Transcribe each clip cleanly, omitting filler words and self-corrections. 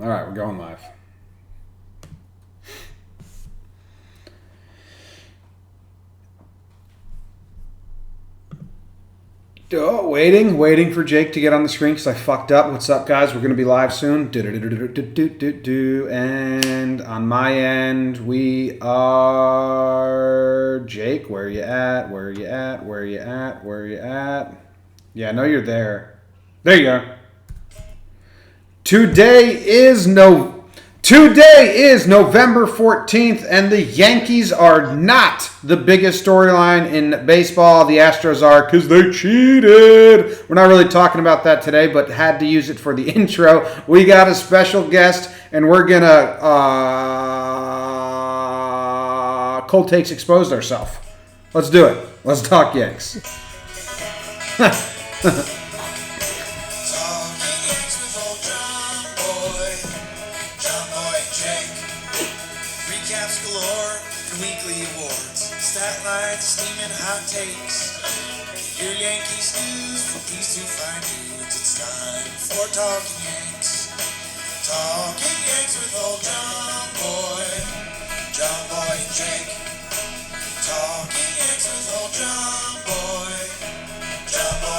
All right, we're going live. Oh, waiting for Jake to get on the screen because I fucked up. What's up, guys? We're going to be live soon. And on my end, we are Jake. Where are you at? Where are you at? Where are you at? Where are you at? Yeah, I know you're there. There you are. Today is November 14th, and the Yankees are not the biggest storyline in baseball. The Astros are because they cheated. We're not really talking about that today, but had to use it for the intro. We got a special guest, and we're going to cold takes exposed ourselves. Let's do it. Let's talk Yanks. Your Yankees news for these two fine dudes. It's time for Talking Yanks. Talking Yanks with old John Boy and Jake. Talking Yanks with old John Boy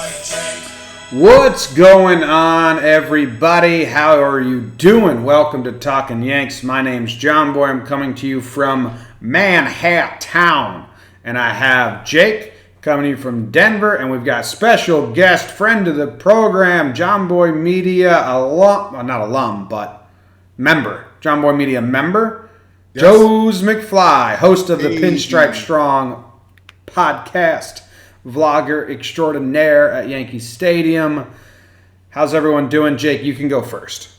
and Jake. What's going on, everybody? How are you doing? Welcome to Talking Yanks. My name's John Boy. I'm coming to you from Manhattan, and I have Jake coming to you from Denver, and we've got special guest, friend of the program, John Boy Media member. John Boy Media member, yes. Joez McFly, host of the Pinstripe Strong podcast, vlogger extraordinaire at Yankee Stadium. How's everyone doing? Jake, you can go first.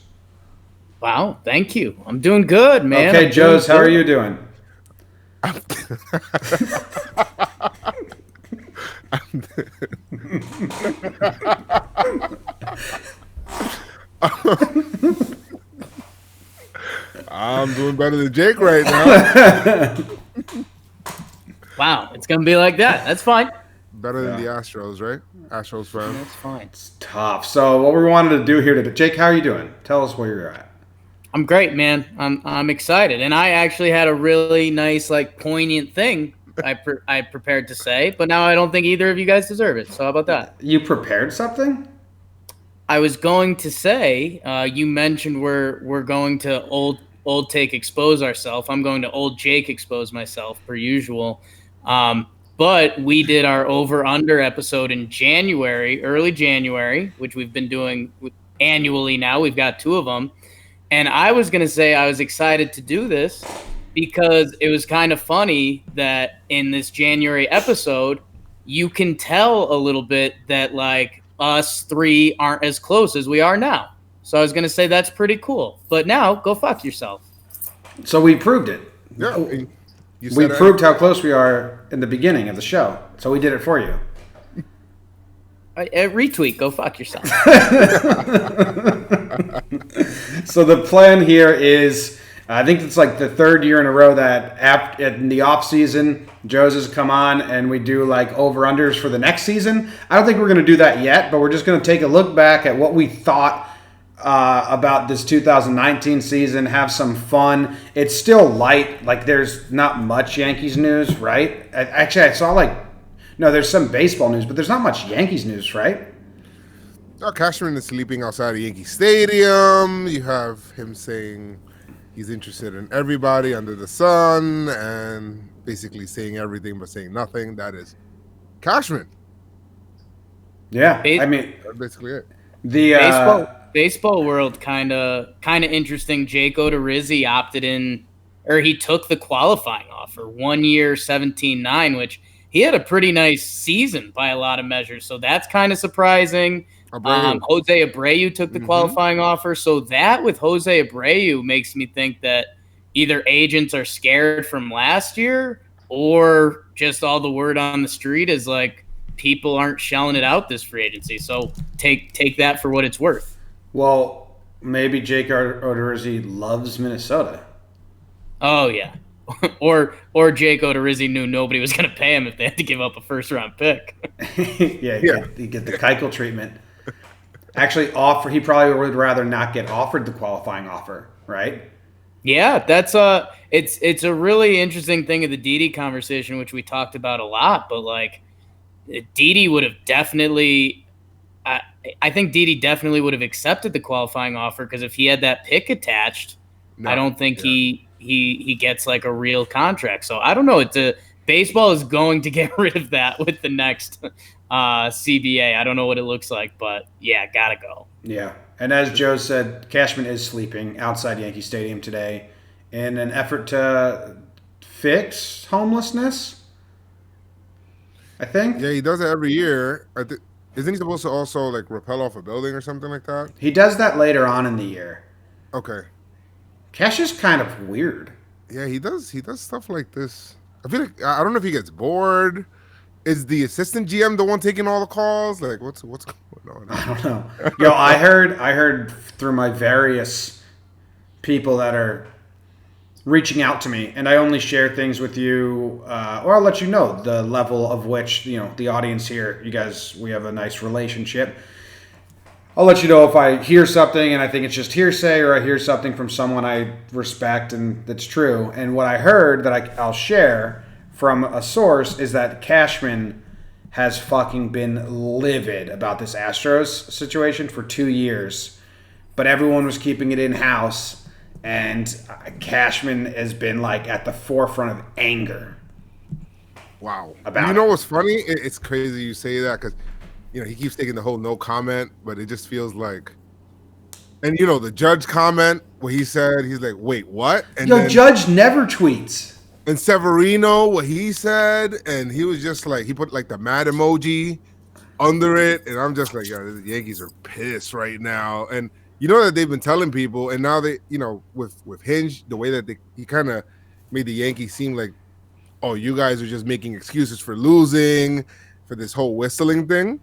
Wow, thank you. I'm doing good, man. Okay, Joez, how are you doing? I'm doing better than Jake right now. Wow, it's going to be like that. That's fine. Better than the Astros, right? Astros fan. That's fine. It's tough. So what we wanted to do here today, Jake, how are you doing? Tell us where you're at. I'm great, man. I'm excited, and I actually had a really nice, poignant thing I prepared to say, but now I don't think either of you guys deserve it. So how about that? You prepared something? I was going to say, you mentioned we're going to old take expose ourselves. I'm going to old Jake expose myself per usual. But we did our over-under episode in January, early January, which we've been doing annually now. We've got 2 of them. And I was going to say I was excited to do this because it was kind of funny that in this January episode, you can tell a little bit that, us 3 aren't as close as we are now. So I was going to say that's pretty cool. But now, go fuck yourself. So we proved it. Yeah. We proved how close we are in the beginning of the show. So we did it for you. Retweet, go fuck yourself. So the plan here is, I think it's the 3rd year in a row that in the off season, Joez has come on and we do over-unders for the next season. I don't think we're going to do that yet, but we're just going to take a look back at what we thought about this 2019 season, have some fun. It's still light. There's not much Yankees news, right? I saw there's some baseball news, but there's not much Yankees news, right? No, Cashman is sleeping outside of Yankee Stadium. You have him saying he's interested in everybody under the sun and basically saying everything but saying nothing. That is Cashman. Yeah, that's basically it. The baseball world kind of interesting. Jake Odorizzi opted in, or he took the qualifying offer, 1 year, 17.9, which he had a pretty nice season by a lot of measures. So that's kind of surprising. Jose Abreu took the qualifying offer. So that with Jose Abreu makes me think that either agents are scared from last year or just all the word on the street is people aren't shelling it out this free agency. So take that for what it's worth. Well, maybe Jake Odorizzi loves Minnesota. Oh, yeah. or Jake Odorizzi knew nobody was going to pay him if they had to give up a first-round pick. You get the Keuchel treatment. actually offer. He probably would rather not get offered the qualifying offer, right? Yeah, that's it's a really interesting thing of the Didi conversation, which we talked about a lot. But like, Didi would have definitely. I think Didi definitely would have accepted the qualifying offer because if he had that pick attached, I No, don't think yeah. he gets like a real contract. So I don't know. Baseball is going to get rid of that with the next CBA. I don't know what it looks like, but yeah, gotta go. Yeah. And as Joe said, Cashman is sleeping outside Yankee Stadium today in an effort to fix homelessness, I think. Yeah, he does it every year. Isn't he supposed to also like rappel off a building or something like that? He does that later on in the year. Okay. Cash is kind of weird. Yeah, he does. He does stuff like this. I feel like I don't know if he gets bored. Is the assistant GM the one taking all the calls? Like, what's going on? I don't know. Yo, I heard through my various people that are reaching out to me, and I only share things with you, or I'll let you know the level of which the audience here. You guys, we have a nice relationship. I'll let you know if I hear something and I think it's just hearsay, or I hear something from someone I respect and that's true. And what I heard that I'll share from a source is that Cashman has fucking been livid about this Astros situation for 2 years, but everyone was keeping it in house, and Cashman has been like at the forefront of anger. Wow. About You know what's funny? It's crazy you say that because he keeps taking the whole no comment, but it just feels like. And the judge comment what he said, he's like, "Wait, what?" And Yo, then, Judge never tweets. and Severino, what he said, and he was just like he put like the mad emoji under it, and I'm just like, yeah, the Yankees are pissed right now, and that they've been telling people, and now they, with Hinge, the way that he kind of made the Yankees seem like, oh, you guys are just making excuses for losing, for this whole whistling thing,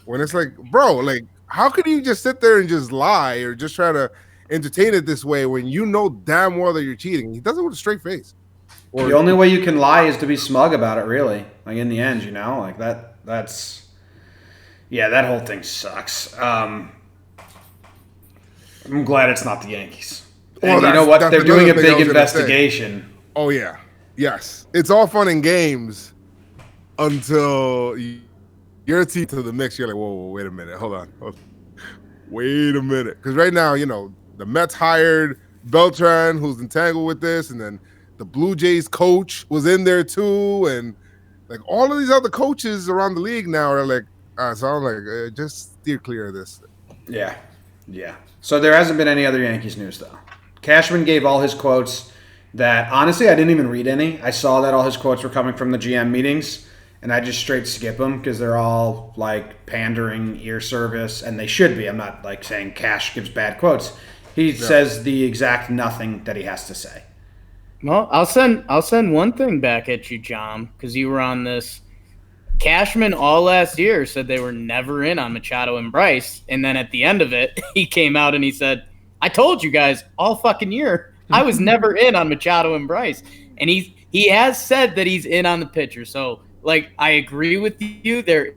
when it's like, bro, like, how could you just sit there and just lie or just try to entertain it this way when you know damn well that you're cheating? He does it with a straight face. The only way you can lie is to be smug about it, really. Like, in the end, like that's yeah, that whole thing sucks. I'm glad it's not the Yankees. And you know what? They're doing a big investigation. Oh yeah, yes, it's all fun and games until you're to the mix. You're like, whoa, wait a minute, hold on. Wait a minute, because right now, the Mets hired Beltran, who's entangled with this, and then the Blue Jays coach was in there too, and like all of these other coaches around the league now are like, so I'm like, just steer clear of this. Yeah. So there hasn't been any other Yankees news though. Cashman gave all his quotes that honestly I didn't even read any. I saw that all his quotes were coming from the GM meetings, and I just straight skip them because they're all like pandering ear service, and they should be. I'm not like saying Cash gives bad quotes. He says the exact nothing that he has to say. Well, I'll send one thing back at you, John, because you were on this. Cashman all last year said they were never in on Machado and Bryce, and then at the end of it, he came out and he said, "I told you guys all fucking year I was never in on Machado and Bryce," and he has said that he's in on the pitcher. So, like, I agree with you. There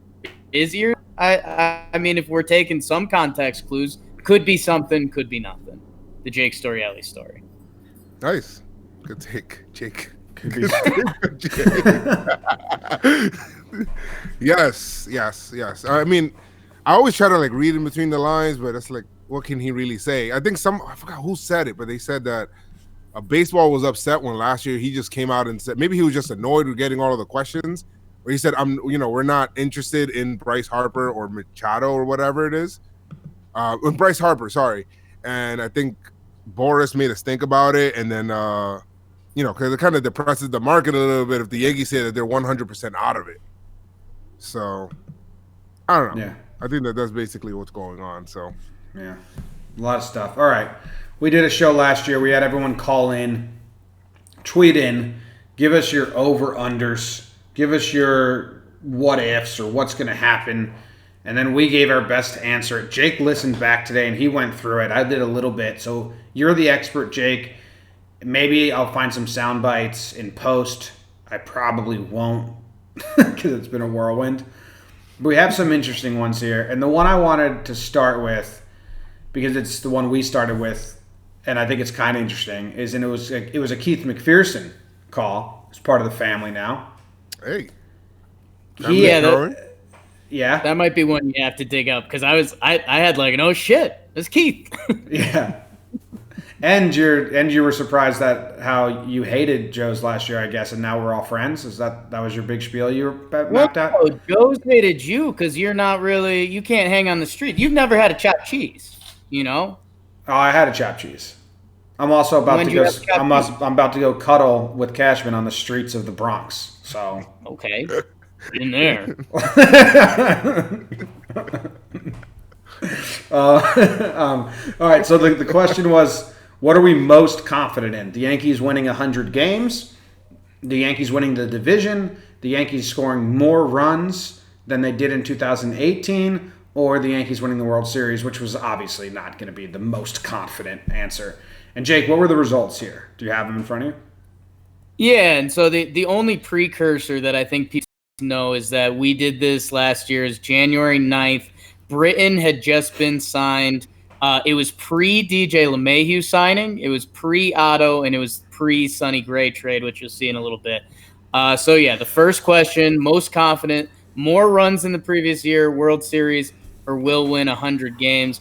is ear. I mean, if we're taking some context clues, could be something, could be nothing. The Jake Storielli story. Nice. Good take, Jake. Yes. I mean, I always try to like read in between the lines, but it's like, what can he really say? I think I forgot who said it, but they said that baseball was upset when last year he just came out and said, maybe he was just annoyed with getting all of the questions, where he said, we're not interested in Bryce Harper or Machado or whatever it is. Bryce Harper, sorry. And I think Boris made us think about it, and then because it kind of depresses the market a little bit if the Yankees say that they're 100% out of it. So, I don't know. Yeah. I think that's basically what's going on. So, yeah, a lot of stuff. All right. We did a show last year. We had everyone call in, tweet in, give us your over-unders, give us your what-ifs or what's going to happen. And then we gave our best answer. Jake listened back today, and he went through it. I did a little bit. So you're the expert, Jake. Maybe I'll find some sound bites in post. I probably won't because it's been a whirlwind. We have some interesting ones here, and the one I wanted to start with, because it's the one we started with, and I think it's kind of interesting, is and it was a Keith McPherson call. He's part of the family now. Hey, Yeah, Yeah, that might be one you have to dig up because I had like, oh shit, it's Keith. yeah. And you were surprised that how you hated Joe's last year, I guess, and now we're all friends. Is that was your big spiel you were mapped out? Well, Joe's hated you because you're not really, you can't hang on the street. You've never had a chopped cheese, you know. Oh, I had a chopped cheese. I'm also about When to do you go. have chopped I'm about to go cuddle with Cashman on the streets of the Bronx. So Okay, in there. All right. So the question was, what are we most confident in? The Yankees winning 100 games, the Yankees winning the division, the Yankees scoring more runs than they did in 2018, or the Yankees winning the World Series, which was obviously not going to be the most confident answer. And Jake, what were the results here? Do you have them in front of you? Yeah, and so the only precursor that I think people know is that we did this last year is January 9th. Britain had just been signed. It was pre-DJ LeMahieu signing. It was pre-Otto, and it was pre-Sonny Gray trade, which you'll see in a little bit. So, yeah, the first question, most confident, more runs than the previous year, World Series, or will win 100 games.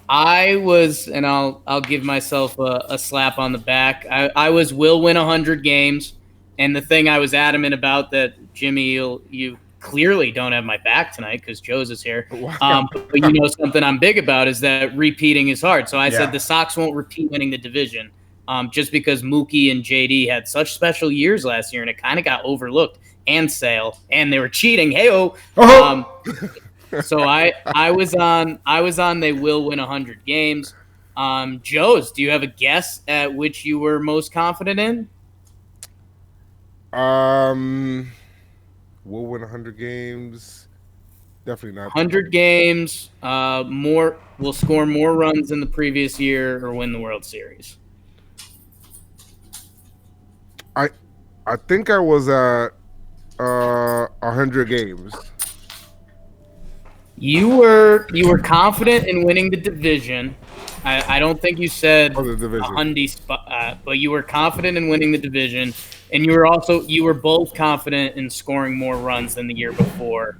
I was, and I'll give myself a slap on the back. I was will win 100 games, and the thing I was adamant about that Jimmy, you clearly don't have my back tonight because Joez is here. Wow. But you know something I'm big about is that repeating is hard. So I Yeah. said the Sox won't repeat winning the division, just because Mookie and JD had such special years last year, and it kind of got overlooked. And Sale, and they were cheating. Hey-oh. So I was on they will win 100 games. Joez, do you have a guess at which you were most confident in? We'll win 100 games. Definitely not. 100 games, will score more runs than the previous year or win the World Series. I think I was at 100 games. You were confident in winning the division. I don't think you said Oh, the division. 100 spot, but you were confident in winning the division, and you were both confident in scoring more runs than the year before.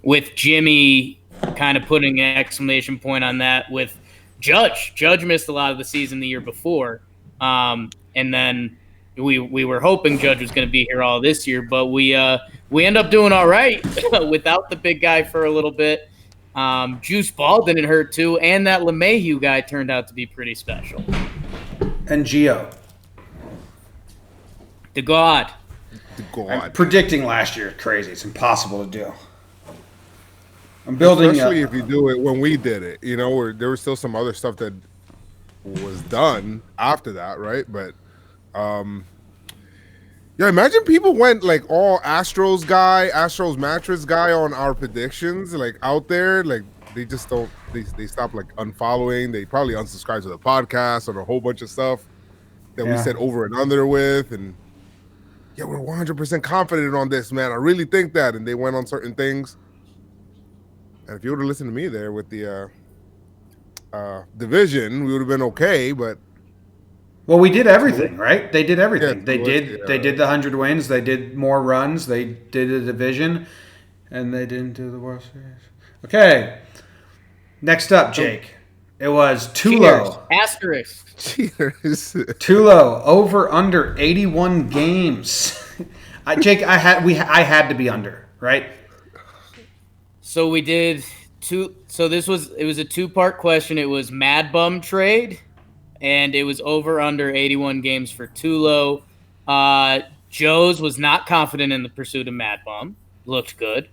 With Jimmy kind of putting an exclamation point on that with Judge. Judge missed a lot of the season the year before, and then we were hoping Judge was going to be here all this year, but we end up doing all right without the big guy for a little bit. Juice Ball didn't hurt too, and that LeMahieu guy turned out to be pretty special. And Gio. The God. God. Predicting last year is crazy. It's impossible to do. I'm building Especially if you do it when we did it, you know, where there was still some other stuff that was done after that, right? But yeah, imagine people went like all Astros mattress guy on our predictions, like out there, like they just don't they stop like unfollowing, they probably unsubscribe to the podcast and a whole bunch of stuff that we said over and under with, and yeah, we're 100% confident on this, man. I really think that, and they went on certain things. And if you would have listened to me there with the division, we would have been okay. But well, we did everything, right? They did everything. Yeah, They did the 100 wins. They did more runs. They did the division, and they didn't do the World Series. Okay. Next up, Jake. It was Tulo. Asterisk. cheers. Tulo over under 81 games. Jake, I had to be under, right? So we did two. So it was a 2-part question. It was Mad Bum trade, and it was over under 81 games for Tulo. Joez was not confident in the pursuit of Mad Bum. Looked good.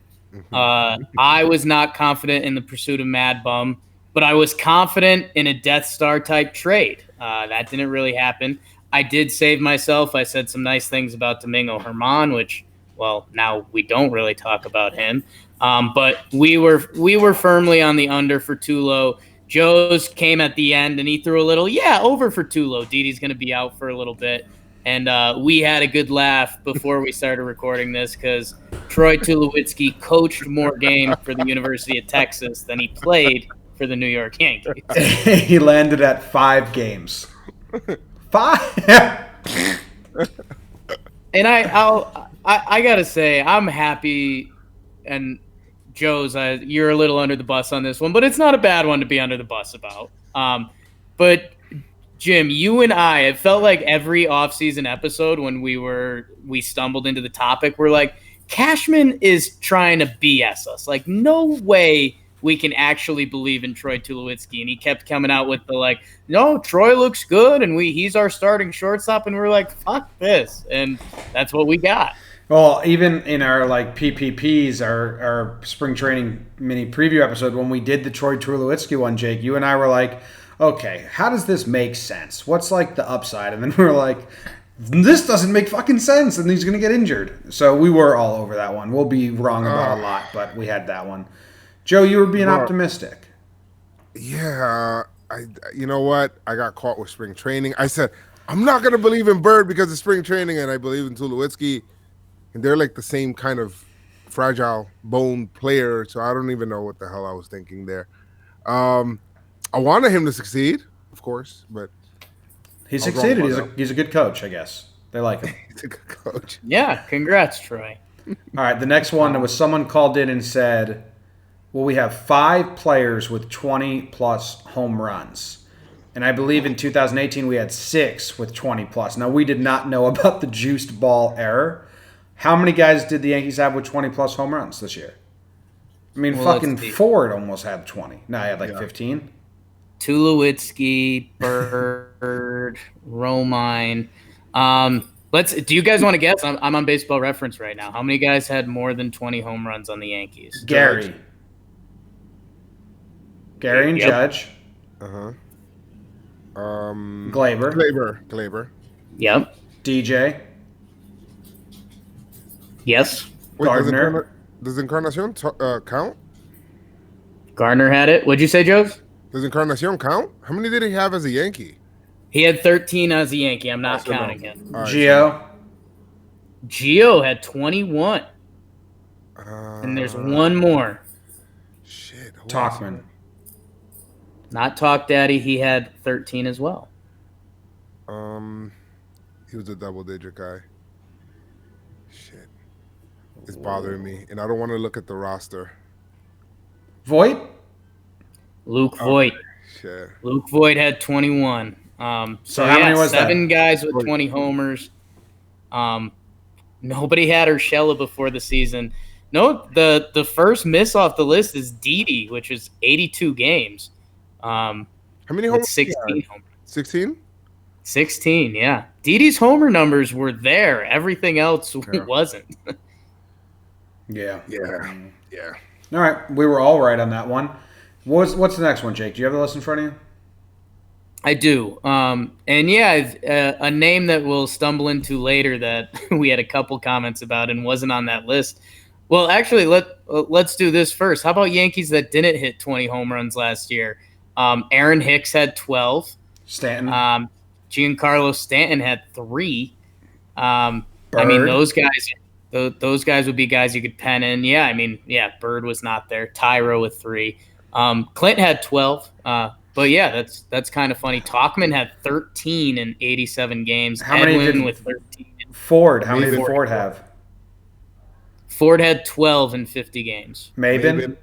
I was not confident in the pursuit of Mad Bum, but I was confident in a Death Star type trade. That didn't really happen. I did save myself. I said some nice things about Domingo Germán, which, well, now we don't really talk about him. But we were firmly on the under for Tulo. Joez came at the end and he threw a little, over for Tulo. Didi's going to be out for a little bit. And we had a good laugh before we started recording this because Troy Tulowitzki coached more games for the University of Texas than he played for the New York Yankees. He landed at 5 games. 5? And I gotta say, I'm happy. And Joez, you're a little under the bus on this one, but it's not a bad one to be under the bus about. But Jim, you and I, it felt like every offseason episode when we stumbled into the topic, we're like, Cashman is trying to BS us. Like, no way we can actually believe in Troy Tulowitzki. And he kept coming out with the like, no, Troy looks good, and he's our starting shortstop, and we're like, fuck this. And that's what we got. Well, even in our like PPPs, our spring training mini preview episode, when we did the Troy Tulowitzki one, Jake, you and I were like, okay, how does this make sense? What's like the upside? And then we were like, this doesn't make fucking sense, and he's going to get injured. So we were all over that one. We'll be wrong about a lot, but we had that one. Joe, you were being optimistic. Yeah, you know what? I got caught with spring training. I said, I'm not going to believe in Bird because of spring training, and I believe in Tulowitzki. And they're like the same kind of fragile bone player, so I don't even know what the hell I was thinking there. I wanted him to succeed, of course, but he succeeded. He's a good coach, I guess. They like him. He's a good coach. Yeah, congrats, Troy. All right, the next one was someone called in and said, well, we have 5 players with 20-plus home runs. And I believe in 2018 we had 6 with 20-plus. Now, we did not know about the juiced ball error. How many guys did the Yankees have with 20-plus home runs this year? I mean, fucking Ford almost had 20. No, he had like 15. Tulowitzki, Bird, Romine. Do you guys want to guess? I'm on Baseball Reference right now. How many guys had more than 20 home runs on the Yankees? Gary and Judge. Uh-huh. Glaber. Yep. DJ. Yes. Wait, Gardner. Does Encarnacion count? Gardner had it. What'd you say, Joez? Does Encarnacion count? How many did he have as a Yankee? He had 13 as a Yankee. I'm not counting him. Right, Gio had 21. And there's one more. Shit. Talkman. Not Talk Daddy. He had 13 as well. He was a double-digit guy. Shit. It's bothering me, and I don't want to look at the roster. Voigt? Luke Voigt. Shit. Luke Voigt had 21. So how many was 7 that? guys with 20 homers. Nobody had Urshela before the season. No, the first miss off the list is Didi, which is 82 games. How many homers? 16 homers. 16? 16, yeah. Didi's homer numbers were there. Everything else wasn't. Yeah. Yeah. All right, we were all right on that one. What's the next one, Jake? Do you have the list in front of you? I do. And yeah, a name that we'll stumble into later that we had a couple comments about and wasn't on that list. Well, actually, let's do this first. How about Yankees that didn't hit 20 home runs last year? Aaron Hicks had 12. Stanton. Giancarlo Stanton had 3. I mean, those guys would be guys you could pen in. Yeah, I mean, yeah, Bird was not there. Tyro with 3. Clint had 12. But yeah, that's kind of funny. Talkman had 13 in 87 games. How many Edwin did with 13? Ford? How many did Ford have? Ford had 12 in 50 games. Maben?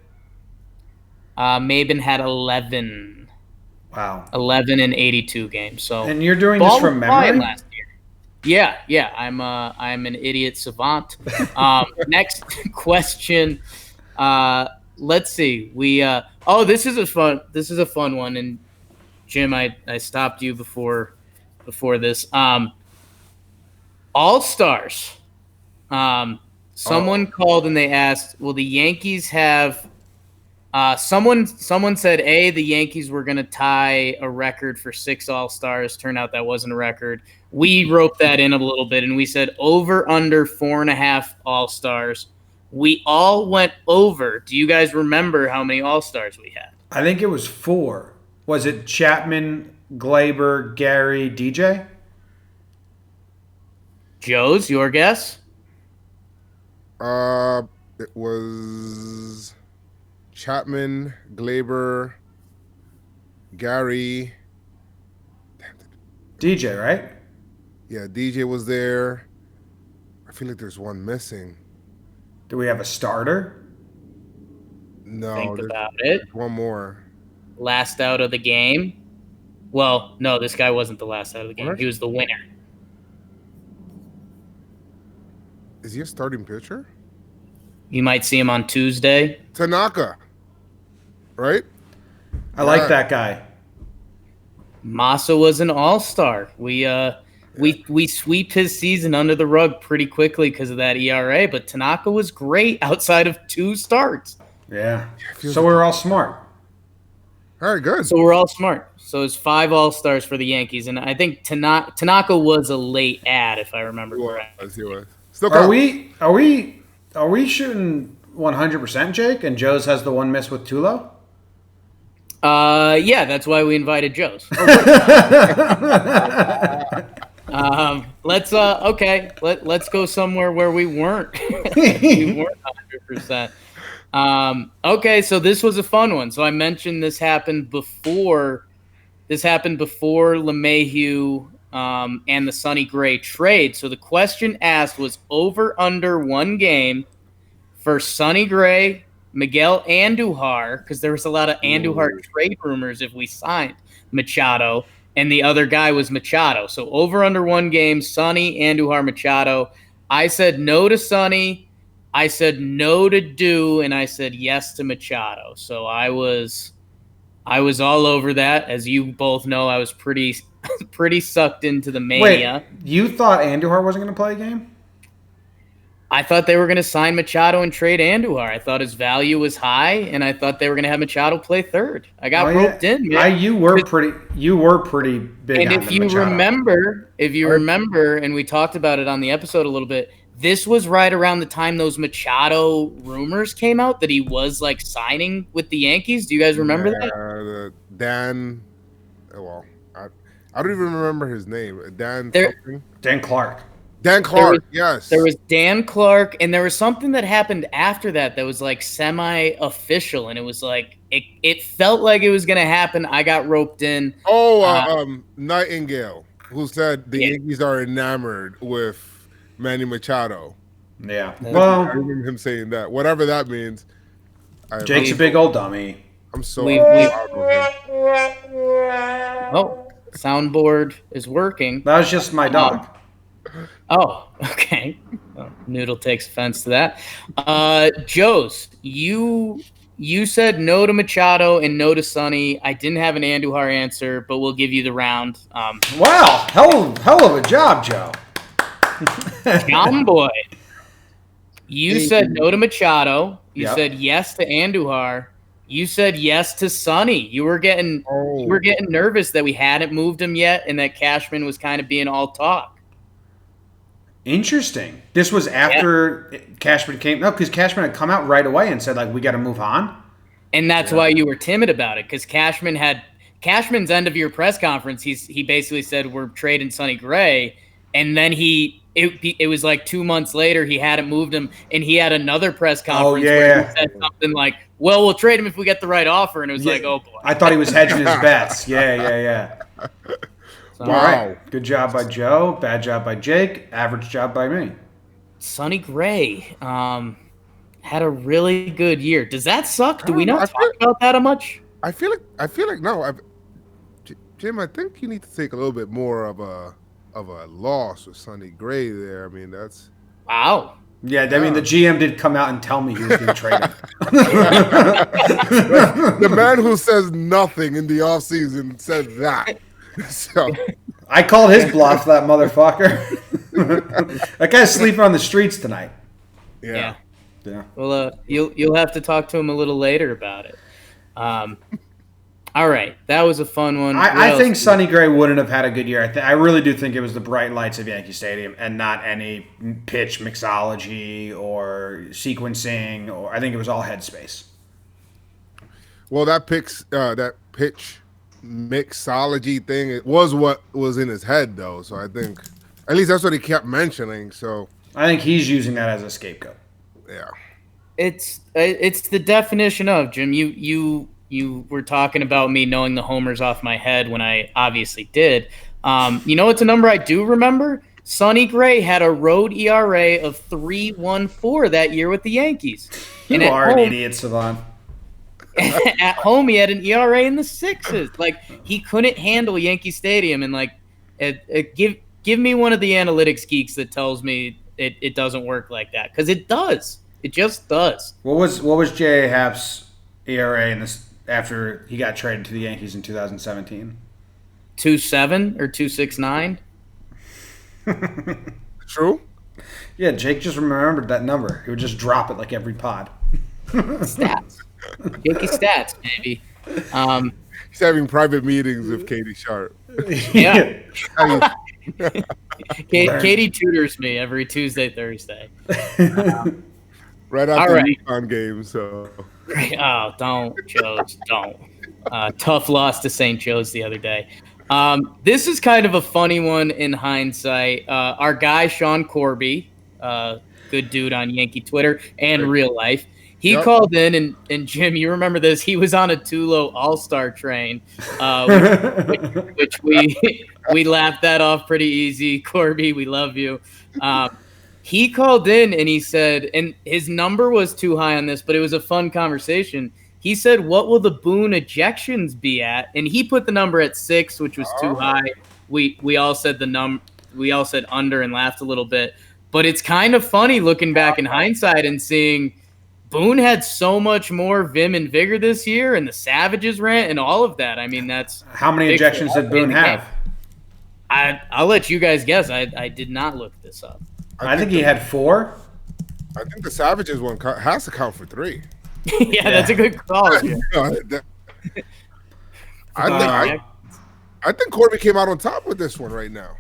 Maben had 11. Wow. 11 in 82 games. So and you're doing this from memory? Last year. Yeah. I'm an idiot savant. Next question. Let's see. This is a fun one. And Jim, I stopped you before this. All-Stars. Someone called and they asked, will the Yankees have someone said the Yankees were going to tie a record for 6 All-Stars. Turned out that wasn't a record. We roped that in a little bit and we said over under 4.5 All-Stars. We all went over. Do you guys remember how many All-Stars we had? I think it was 4. Was it Chapman, Glaber, Gary, DJ? Joe's, your guess? It was Chapman, Glaber, Gary. DJ, right? Yeah, DJ was there. I feel like there's one missing. Do we have a starter? No, Think there's about it. one more. Last out of the game. Well, no, this guy wasn't the last out of the game. What? He was the winner. Is he a starting pitcher? You might see him on Tuesday. Tanaka, right? I like that guy. Massa was an all-star. We sweep his season under the rug pretty quickly because of that ERA, but Tanaka was great outside of 2 starts. Yeah. So we're all smart. All right, good. So we're all smart. So it's 5 all-stars for the Yankees, and I think Tanaka was a late ad, if I remember correctly. He was. Still Are counts. we shooting 100%, Jake? And Joe's has the one miss with Tulo? Yeah, that's why we invited Joe's. Let's go somewhere where we weren't 100%. Okay, so this was a fun one. So I mentioned this happened before LeMahieu and the Sonny Gray trade. So the question asked was over under 1 game for Sonny Gray, Miguel Andujar, because there was a lot of Andujar trade rumors if we signed Machado, and the other guy was Machado. So over under 1 game, Sonny, Andujar, Machado. I said no to Sonny, I said no to Do, and I said yes to Machado. So I was all over that. As you both know, I was pretty sucked into the mania. Wait, you thought Andujar wasn't going to play a game? I thought they were going to sign Machado and trade Andujar. I thought his value was high, and I thought they were going to have Machado play third. I got roped in, man. You were pretty big. And on if you Machado. remember, and we talked about it on the episode a little bit, this was right around the time those Machado rumors came out that he was like signing with the Yankees. Do you guys remember that? Dan. Well, I don't even remember his name. Dan Clark. Dan Clark, yes. There was Dan Clark, and there was something that happened after that was like semi-official, and it was like it felt like it was going to happen. I got roped in. Nightingale, who said the Yankees are enamored with Manny Machado. Yeah. Well, I remember him saying that. Whatever that means. Jake's a big old dummy. I'm so proud of him. Oh, soundboard is working. That was just my dog. Oh, okay. Well, Noodle takes offense to that. Joe's, you said no to Machado and no to Sonny. I didn't have an Andujar answer, but we'll give you the round. Wow, hell of a job, Joe. John Boy, you said no to Machado. You said yes to Andujar. You said yes to Sonny. You were getting nervous that we hadn't moved him yet, and that Cashman was kind of being all talk. Interesting. This was after Cashman came. No, because Cashman had come out right away and said, like, we got to move on. And that's why you were timid about it, because Cashman's end of year press conference. He basically said we're trading Sonny Gray, and then it was like 2 months later he hadn't moved him, and he had another press conference where he said something like, "Well, we'll trade him if we get the right offer," and it was like, "Oh boy." I thought he was hedging his bets. Yeah. So, all right. Good job by Joe. Bad job by Jake. Average job by me. Sonny Gray had a really good year. Does that suck? Do we not talk about that much? I feel like no. Jim, I think you need to take a little bit more of a loss with Sonny Gray there. I mean, that's wow. Yeah, I mean, the GM did come out and tell me he was being traded. The man who says nothing in the offseason said that. So I called his bluff, that motherfucker. That guy's sleeping on the streets tonight. Yeah. Well, you'll have to talk to him a little later about it. All right, that was a fun one. I think Sonny Gray wouldn't have had a good year. I really do think it was the bright lights of Yankee Stadium and not any pitch mixology or sequencing, or I think it was all headspace. Well, that pitch mixology thing, it was what was in his head though. So I think At least that's what he kept mentioning. So I think he's using that as a scapegoat. yeah. It's the definition of, Jim. You were talking about me knowing the homers off my head when I obviously did. You know what's a number I do remember? Sonny Gray had a road ERA of 3.14 that year with the Yankees. You are an idiot, Savant. At home, he had an ERA in the sixes. Like, he couldn't handle Yankee Stadium, and like, give me one of the analytics geeks that tells me it doesn't work like that, because it does. It just does. What was J.A. Happ's ERA in this after he got traded to the Yankees in 2017? 2.7 or 2.69. True. Yeah, Jake just remembered that number. He would just drop it like every pod. Stats. Yankee stats, baby. He's having private meetings with Katie Sharp. Yeah. How Katie tutors me every Tuesday, Thursday. right after the UConn game, so. Oh, don't, Joez, don't. Tough loss to St. Joe's the other day. This is kind of a funny one in hindsight. Our guy, Sean Corby, good dude on Yankee Twitter and real life, he called in, and Jim, you remember this, he was on a Tulo All-Star train, which we laughed that off pretty easy. Corby, we love you. He called in and he said, and his number was too high on this, but it was a fun conversation. He said, "What will the Boone ejections be at?" And he put the number at 6, which was too high. We all said we all said under and laughed a little bit. But it's kind of funny looking back in hindsight and seeing Boone had so much more vim and vigor this year, and the Savages rant and all of that. I mean, that's how many ejections did Boone have? I'll let you guys guess. I did not look this up. I think he had 4. I think the Savages one has to count for 3. Yeah, that's a good call. I think Corby came out on top with this one right now.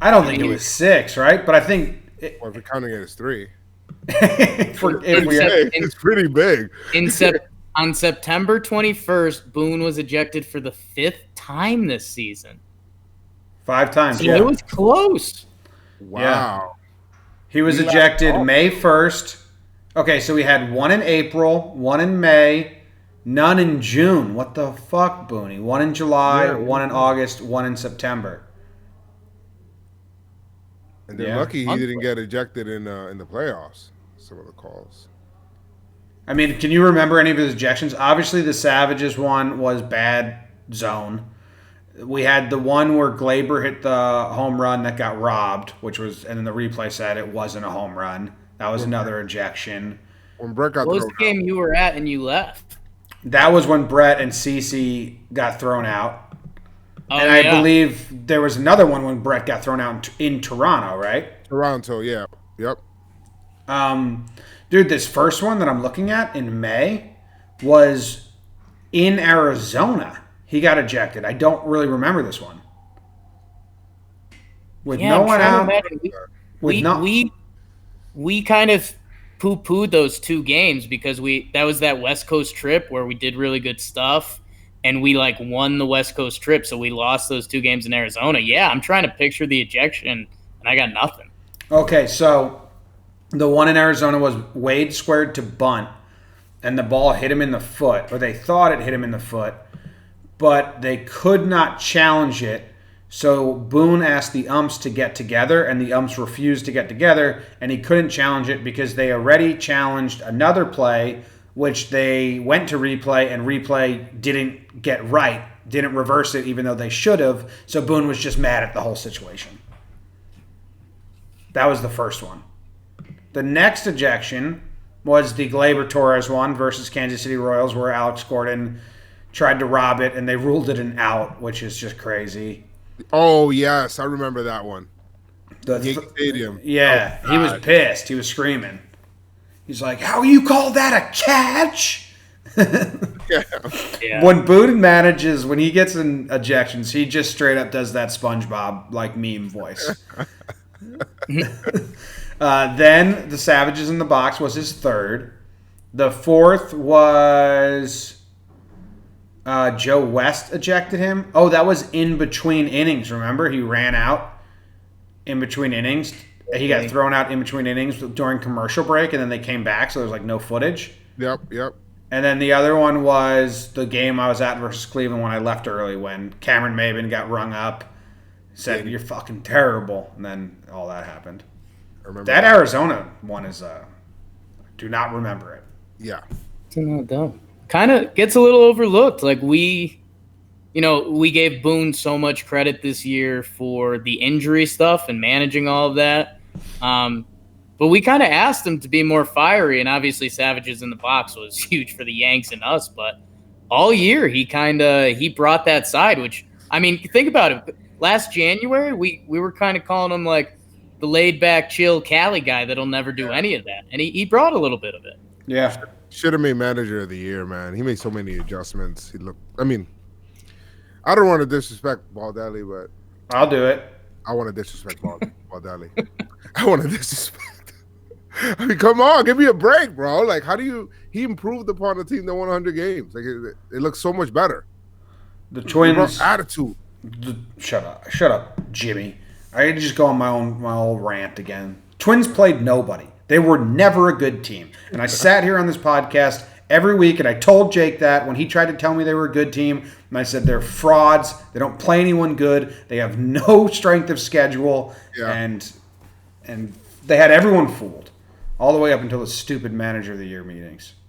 I don't think it was 6, right? But I think if we're counting it as 3, it's pretty big. On September 21st, Boone was ejected for the 5th time this season. 5 times. So yeah, it was close. Wow. Yeah. He was ejected May 1st. Okay, so we had 1 in April, 1 in May, none in June. What the fuck, Booney? 1 in July, 1 in August, 1 in September. And they're lucky he didn't get ejected in the playoffs. Some of the calls. I mean, can you remember any of his ejections? Obviously, the Savages one was bad zone. We had the one where Glaber hit the home run that got robbed, and then the replay said it wasn't a home run. That was another ejection. When Brett got what was the game you were at and you left? That was when Brett and Cece got thrown out. Oh, and I believe there was another one when Brett got thrown out in Toronto, right? Toronto, yeah. Yep. Dude, this first one that I'm looking at in May was in Arizona. He got ejected. I don't really remember this one. With no one out. We kind of poo-pooed those 2 games because that was that West Coast trip where we did really good stuff and we won the West Coast trip, so we lost those 2 games in Arizona. Yeah, I'm trying to picture the ejection and I got nothing. Okay, so the one in Arizona was Wade squared to bunt and the ball hit him in the foot, or they thought it hit him in the foot, but they could not challenge it. So Boone asked the umps to get together, and the umps refused to get together, and he couldn't challenge it because they already challenged another play, which they went to replay, and replay didn't get right, didn't reverse it, even though they should have. So Boone was just mad at the whole situation. That was the first one. The next ejection was the Glaber Torres one versus Kansas City Royals, where Alex Gordon tried to rob it, and they ruled it an out, which is just crazy. Oh, yes. I remember that one. The Yankee Stadium. Yeah. He was pissed. He was screaming. He's like, how you call that a catch? Yeah. When Boone manages, when he gets in ejections, he just straight up does that SpongeBob meme voice. Then the Savages in the box was his 3rd. The 4th was Joe West ejected him. Oh, that was in between innings, remember? He ran out. in between innings. He got thrown out in between innings during commercial break, and then they came back, so there was like no footage. Yep. And then the other one was the game I was at versus Cleveland when I left early, when Cameron Maben got rung up, said, "You're fucking terrible," and then all that happened. I remember That Arizona one is, do not remember it. Yeah. It's not dumb. Kind of gets a little overlooked. Like we gave Boone so much credit this year for the injury stuff and managing all of that. But we kind of asked him to be more fiery, and obviously Savages in the Box was huge for the Yanks and us, but all year he brought that side, which, I mean, think about it. Last January, we were kind of calling him like the laid-back, chill Cali guy that'll never do any of that, and he brought a little bit of it. Yeah. Should have made manager of the year, man. He made so many adjustments. I don't want to disrespect Baldelli, but I'll do it. I want to disrespect Baldelli. I want to disrespect. I mean, come on, give me a break, bro. Like, he improved upon a team that won 100 games. Like, it looks so much better. The Twins attitude. Shut up, Jimmy. I had to just go on my old rant again. Twins played nobody. They were never a good team. And I sat here on this podcast every week, and I told Jake that when he tried to tell me they were a good team, and I said they're frauds. They don't play anyone good. They have no strength of schedule, and they had everyone fooled all the way up until the stupid manager of the year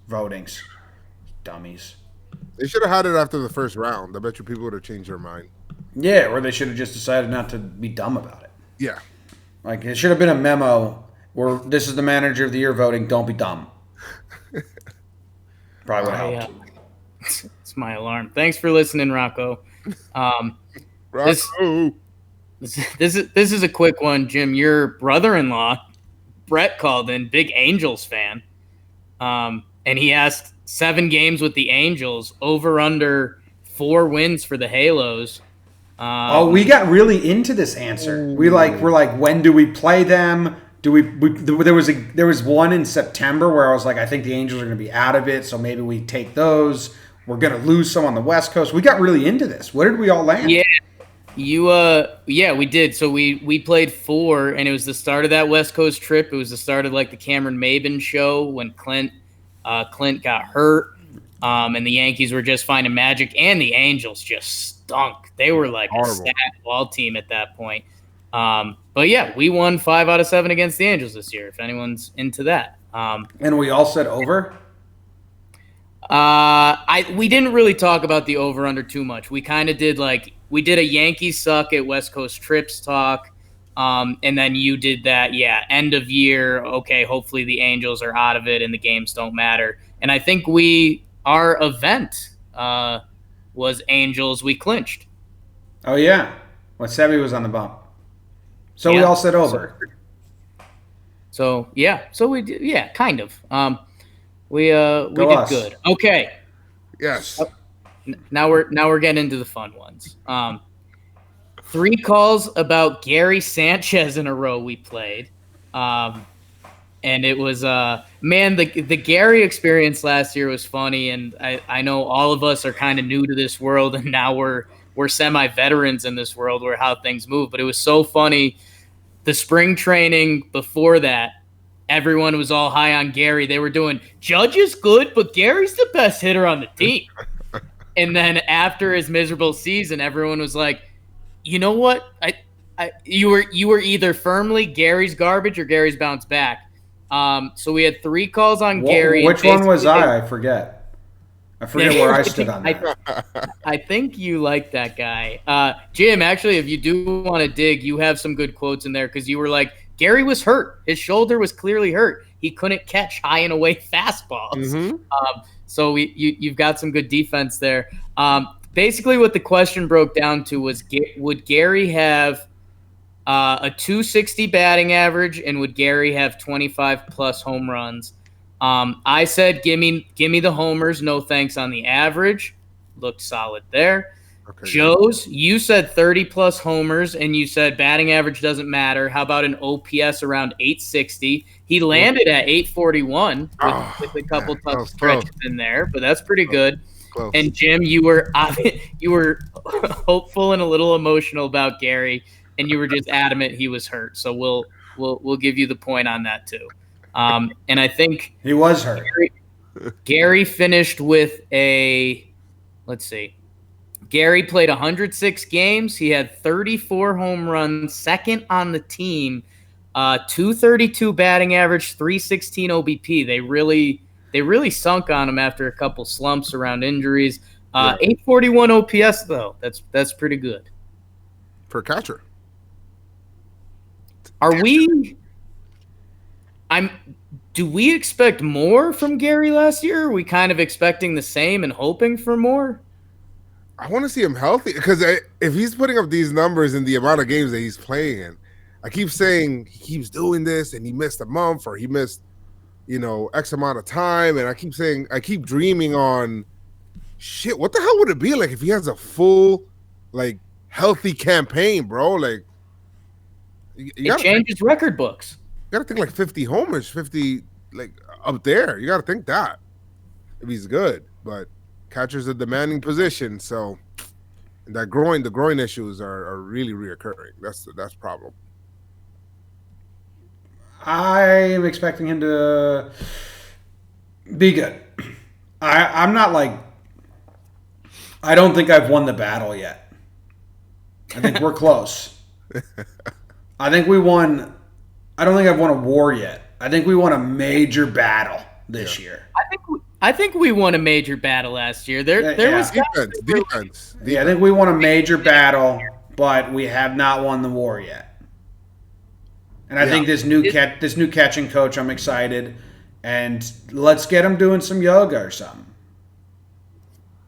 votings. Dummies. They should have had it after the first round. I bet you people would have changed their mind. Yeah, or they should have just decided not to be dumb about it. Yeah. Like, it should have been a memo where this is the manager of the year voting, don't be dumb. Probably would have helped. It's my alarm. Thanks for listening, Rocco. Rocco. This is a quick one, Jim. Your brother-in-law, Brett, called in, big Angels fan, and he asked 7 games with the Angels, over under 4 wins for the Halos. We got really into this answer. We're like, when do we play them? There was one in September where I was like, I think the Angels are going to be out of it, so maybe we take those. We're going to lose some on the West Coast. We got really into this. Where did we all land? Yeah, we did. So we played 4, and it was the start of that West Coast trip. It was the start of like the Cameron Maben show when Clint got hurt, and the Yankees were just finding magic, and the Angels just stunk. They were like a stat ball team at that point. But yeah, we won 5 out of 7 against the Angels this year, if anyone's into that. And we all said over? We didn't really talk about the over-under too much. We kind of did we did a Yankees suck at West Coast trips talk, and then you did that, end of year, okay, hopefully the Angels are out of it and the games don't matter. And I think our event was Angels. We clinched. Oh, yeah. What Sebby was on the bump. So we all said over. So we did, kind of. We did good. Okay. Yes. Now we're getting into the fun ones. 3 calls about Gary Sanchez in a row we played. And it was the Gary experience last year was funny, and I know all of us are kind of new to this world, and now we're semi-veterans in this world where how things move. But it was so funny. The spring training before that, everyone was all high on Gary. They were doing, Judge is good, but Gary's the best hitter on the team. And then after his miserable season, everyone was like, you know what? You were either firmly Gary's garbage or Gary's bounce back. So we had 3 calls on Gary. Which one was I forget. I forget where I stood on that. I think you like that guy. Jim, actually, if you do want to dig, you have some good quotes in there because you were like, Gary was hurt. His shoulder was clearly hurt. He couldn't catch high and away fastballs. Mm-hmm. So you've got some good defense there. Basically, what the question broke down to was, would Gary have a 260 batting average, and would Gary have 25-plus home runs? I said, give me the homers, no thanks on the average. Looked solid there. Okay, Joez, you said 30-plus homers, and you said batting average doesn't matter. How about an OPS around 860? He landed at 841 with a couple tough stretches in there, but that's pretty good. Close. And Jim, you were hopeful and a little emotional about Gary, and you were just adamant he was hurt. So we'll give you the point on that too. And I think He was hurt. Gary finished with let's see. Gary played 106 games. He had 34 home runs, second on the team, 232 batting average, 316 OBP. They really sunk on him after a couple slumps around injuries. 841 OPS though. That's pretty good for a catcher. Do we expect more from Gary last year? Are we kind of expecting the same and hoping for more? I want to see him healthy because if he's putting up these numbers in the amount of games that he's playing in, I keep saying he keeps doing this and he missed a month or he missed, X amount of time. And I keep dreaming on shit. What the hell would it be like if he has a full, healthy campaign, bro? Like, it changes record books. You got to think 50 homers, 50, up there. You got to think that if he's good. But catcher's a demanding position, so the groin issues are really reoccurring. That's the problem. I'm expecting him to be good. I'm not I don't think I've won the battle yet. I think we're close. I don't think I've won a war yet. I think we won a major battle this year. I think we won a major battle last year. There was defense. Yeah, I think we won a major battle, but we have not won the war yet. And I think this new catching coach, I'm excited, and let's get him doing some yoga or something.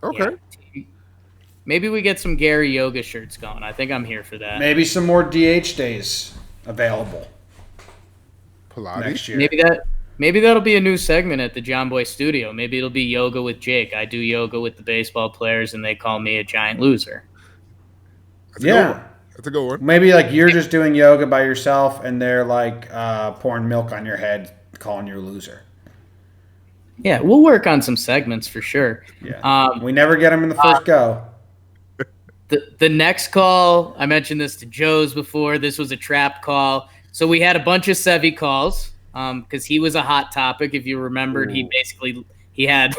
Okay. Yeah. Maybe we get some Gary yoga shirts going. I think I'm here for that. Maybe some more DH days available. Pilates next year. Maybe that'll be a new segment at the John Boy Studio. Maybe it'll be yoga with Jake. I do yoga with the baseball players, and they call me a giant loser. That's a good one. Maybe you're just doing yoga by yourself, and they're pouring milk on your head, calling you a loser. Yeah, we'll work on some segments for sure. Yeah, we never get them in the first go. The next call, I mentioned this to Joez before. This was a trap call. So we had a bunch of Sevy calls because he was a hot topic. If you remembered, he had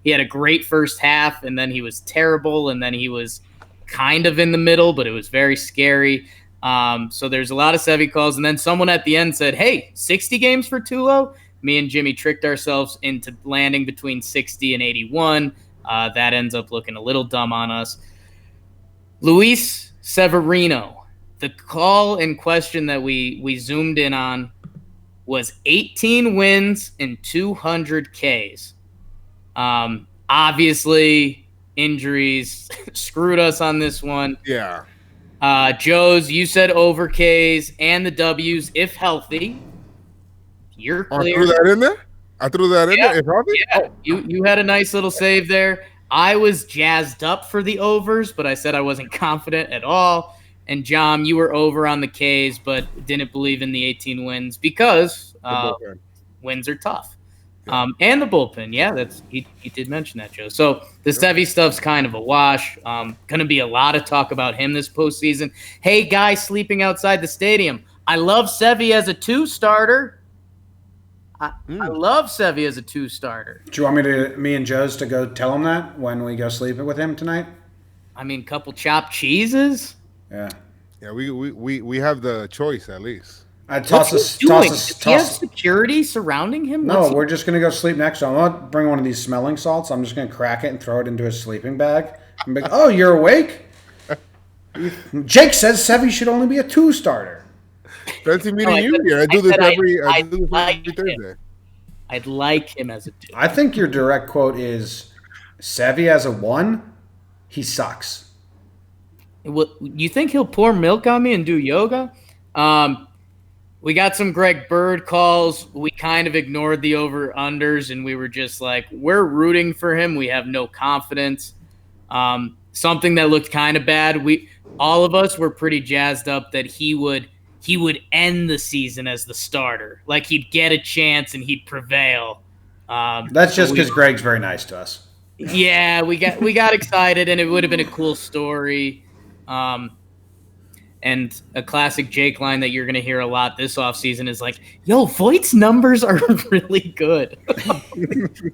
a great first half, and then he was terrible, and then he was kind of in the middle, but it was very scary. So there's a lot of Sevy calls, and then someone at the end said, "Hey, 60 games for Tulo." Me and Jimmy tricked ourselves into landing between 60 and 81. That ends up looking a little dumb on us. Luis Severino, the call in question that we zoomed in on was 18 wins and 200 Ks. Obviously, injuries screwed us on this one. Yeah. Joez, you said over Ks and the Ws if healthy. You're clear. I threw that in there? I threw that in there if healthy? Yeah, you had a nice little save there. I was jazzed up for the overs, but I said I wasn't confident at all. And John, you were over on the Ks, but didn't believe in the 18 wins because wins are tough. Yeah. And the bullpen, he did mention that, Joe. So the Sevy stuff's kind of a wash. Going to be a lot of talk about him this postseason. Hey, guy sleeping outside the stadium. I love Sevy as a 2-starter. I love Sevy as a 2-starter. Do you want me and Joez to go tell him that when we go sleeping with him tonight? I mean, couple chopped cheeses. Yeah. Yeah, we have the choice at least. Does he have security surrounding him? No, we're just gonna go sleep next to him. I'm gonna bring one of these smelling salts. I'm just gonna crack it and throw it into his sleeping bag. I'm like, oh, you're awake? Jake says Sevy should only be a 2-starter. Fancy meeting you here. I do this every Thursday. I'd like him as a 2. I think your direct quote is, Sevy as a 1, he sucks. You think he'll pour milk on me and do yoga? We got some Greg Bird calls. We kind of ignored the over-unders, and we were just like, we're rooting for him. We have no confidence. Something that looked kind of bad. All of us were pretty jazzed up that he would end the season as the starter. Like he'd get a chance and he'd prevail. That's just because Greg's very nice to us. Yeah, we got excited, and it would have been a cool story. And a classic Jake line that you're going to hear a lot this offseason is like, yo, Voigt's numbers are really good.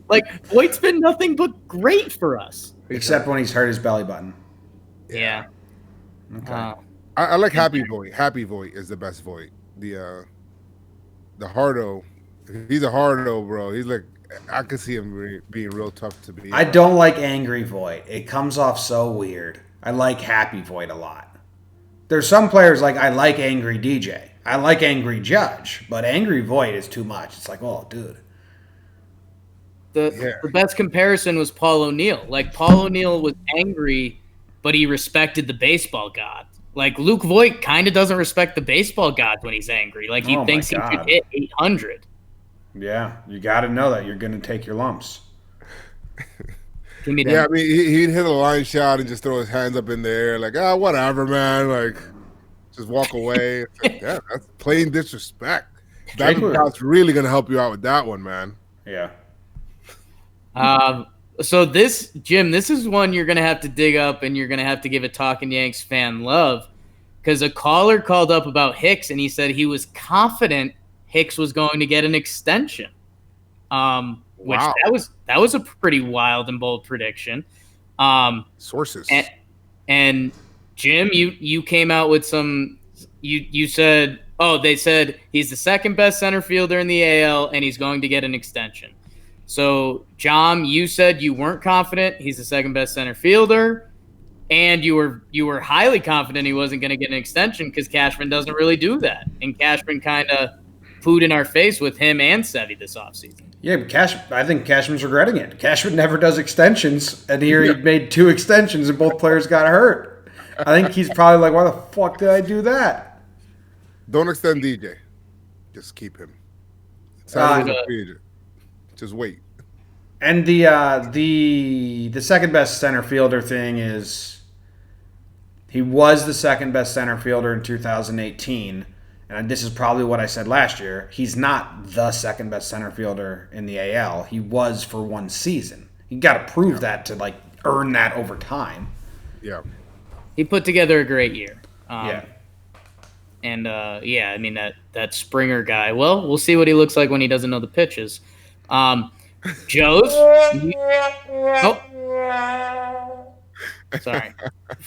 Like, Voigt's been nothing but great for us. Except when he's hurt his belly button. Yeah. Okay. I like Happy Voigt. Happy Voigt is the best Voigt. The hardo, he's a hardo, bro. He's like, I can see him being real tough to be. I don't like angry Voigt. It comes off so weird. I like happy Voigt a lot. There's some players like I like angry DJ. I like angry Judge, but angry Voigt is too much. It's like, oh, dude. The best comparison was Paul O'Neill. Like, Paul O'Neill was angry, but he respected the baseball god. Like, Luke Voigt kind of doesn't respect the baseball god when he's angry. Like, he thinks he could hit 800. Yeah, you got to know that you're going to take your lumps. Yeah, I mean, he'd hit a line shot and just throw his hands up in the air, like, whatever, man. Like, just walk away. It's like, yeah, that's plain disrespect. That's really going to help you out with that one, man. Yeah. So this, Jim, this is one you're going to have to dig up and you're going to have to give a Talking Yanks fan love, because a caller called up about Hicks and he said he was confident Hicks was going to get an extension. Which that was a pretty wild and bold prediction. Sources. And Jim, you came out with some. You said, they said he's the second best center fielder in the AL and he's going to get an extension. So, John, you said you weren't confident he's the second best center fielder, and you were highly confident he wasn't going to get an extension because Cashman doesn't really do that, and Cashman kind of pooed in our face with him and Sevy this offseason. Yeah, but I think Cashman's regretting it. Cashman never does extensions, and here he made 2 extensions, and both players got hurt. I think he's probably like, why the fuck did I do that? Don't extend DJ. Just keep him. Just wait. And the second best center fielder thing is he was the second best center fielder in 2018. And this is probably what I said last year. He's not the second best center fielder in the AL. He was for one season. You got to prove that to like earn that over time. Yeah. He put together a great year. Yeah. And I mean that Springer guy. Well, we'll see what he looks like when he doesn't know the pitches. Joez. Sorry,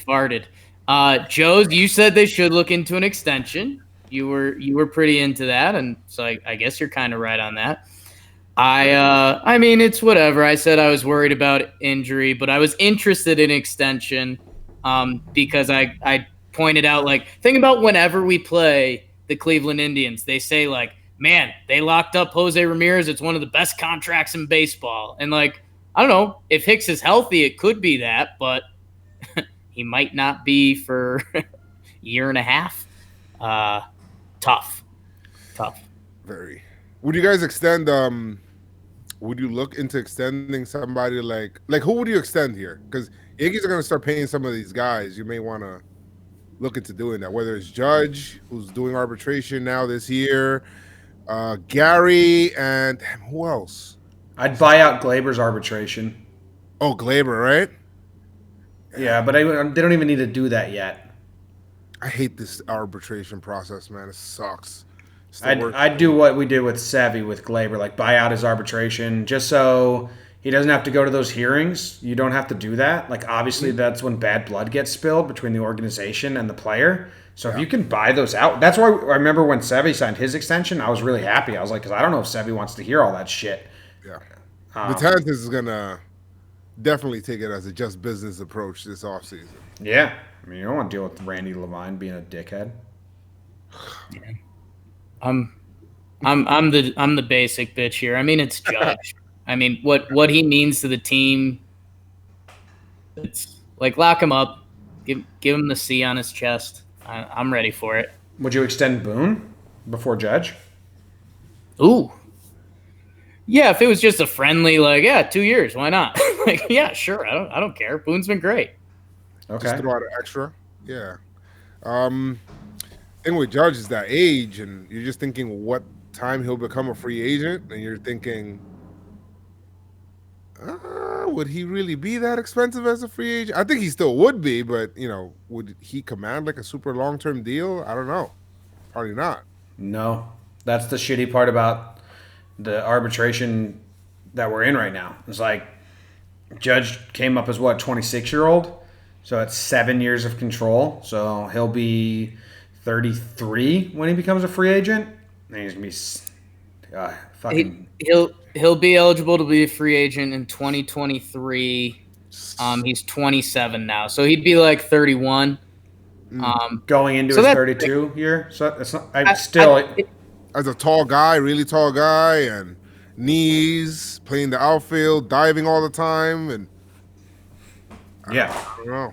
farted. Joez, you said they should look into an extension. You were pretty into that, and so I guess you're kind of right on that. I mean, it's whatever. I said I was worried about injury, but I was interested in extension because I pointed out, like, think about whenever we play the Cleveland Indians, they say, like, man, they locked up Jose Ramirez. It's one of the best contracts in baseball. And, like, I don't know, if Hicks is healthy, it could be that, but he might not be for a year and a half. Tough. Very. Would you guys extend? Would you look into extending somebody like who would you extend here? Because Yankees are going to start paying some of these guys. You may want to look into doing that. Whether it's Judge, who's doing arbitration now this year, Gary, and who else? I'd buy out Glaber's arbitration. Oh, Glaber, right? Yeah, but they don't even need to do that yet. I hate this arbitration process, man. It sucks. I'd do what we did with Sevy with Glaber, like buy out his arbitration, just so he doesn't have to go to those hearings. You don't have to do that. Like, obviously, that's when bad blood gets spilled between the organization and the player. So if you can buy those out, that's why I remember when Sevy signed his extension, I was really happy. I was like, because I don't know if Sevy wants to hear all that shit. Yeah. Betances is going to definitely take it as a just business approach this offseason. Yeah. I mean, you don't want to deal with Randy Levine being a dickhead. Yeah. I'm the basic bitch here. I mean, it's Judge. I mean, what he means to the team. It's like, lock him up, give him the C on his chest. I'm ready for it. Would you extend Boone before Judge? Ooh. Yeah, if it was just a friendly, like, 2 years, why not? Like, yeah, sure. I don't care. Boone's been great. Okay. Just throw out an extra. Yeah. Thing with Judge is that age, and you're just thinking what time he'll become a free agent, and you're thinking, would he really be that expensive as a free agent? I think he still would be, but would he command like a super long-term deal? I don't know. Probably not. No, that's the shitty part about the arbitration that we're in right now. It's like Judge came up as what, 26-year-old, so it's 7 years of control. So he'll be 33 when he becomes a free agent. And he's gonna be fucking. He'll be eligible to be a free agent in 2023. He's 27 now, so he'd be like 31. Going into so his that's- 32 year. So it's not. I still. As a tall guy, really tall guy, and knees, playing the outfield, diving all the time, and Yeah. I don't know.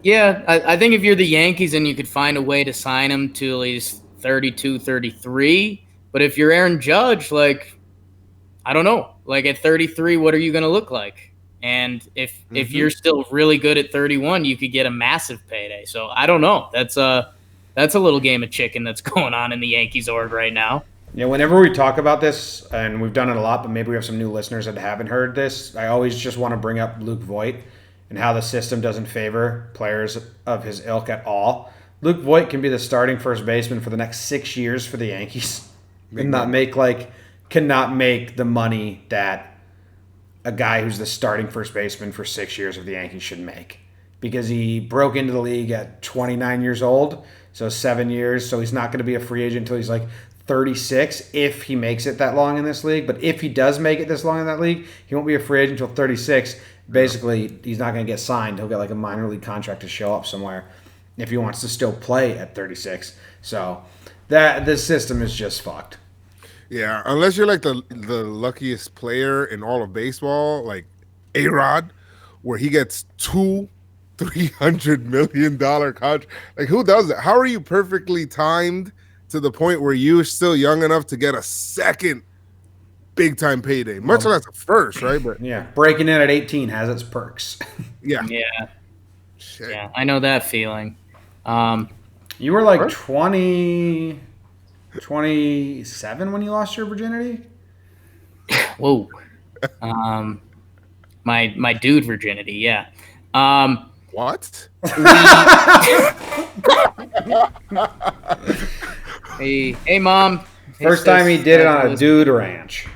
Yeah, I think if you're the Yankees and you could find a way to sign him to at least 32, 33, but if you're Aaron Judge, like, I don't know. Like at 33, what are you going to look like? And if you're still really good at 31, you could get a massive payday. So I don't know. That's a little game of chicken that's going on in the Yankees org right now. Yeah, whenever we talk about this, and we've done it a lot, but maybe we have some new listeners that haven't heard this, I always just want to bring up Luke Voit and how the system doesn't favor players of his ilk at all. Luke Voit can be the starting first baseman for the next 6 years for the Yankees and cannot make the money that a guy who's the starting first baseman for 6 years of the Yankees should make. Because he broke into the league at 29 years old, so 7 years, so he's not going to be a free agent until he's like 36 if he makes it that long in this league. But if he does make it this long in that league, he won't be a free agent until 36. Basically, he's not going to get signed. He'll get like a minor league contract to show up somewhere if he wants to still play at 36. So this system is just fucked. Yeah, unless you're like the luckiest player in all of baseball, like A-Rod, where he gets two $300 million contract. Like, who does that? How are you perfectly timed to the point where you're still young enough to get a second big-time payday? Much less a first, right? But Yeah, breaking in at 18 has its perks. yeah. Shit. Yeah, I know that feeling. You were like 27 when you lost your virginity? Whoa. My dude virginity, yeah. What? Hey, Mom. Hey, First time he sis. did it on a dude ranch.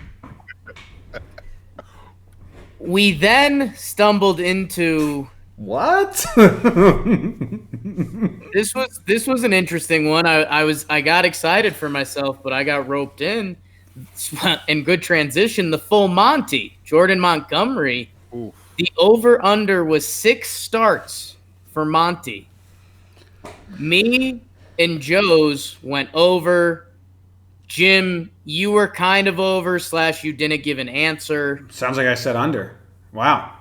We then stumbled into What? this was an interesting one. I got excited for myself, but I got roped in. In good transition, the full Monty, Jordan Montgomery. Oof. The over-under was 6 starts for Monty. Me and Joez went over. Jim, you were kind of over / you didn't give an answer. Sounds like I said under. Wow.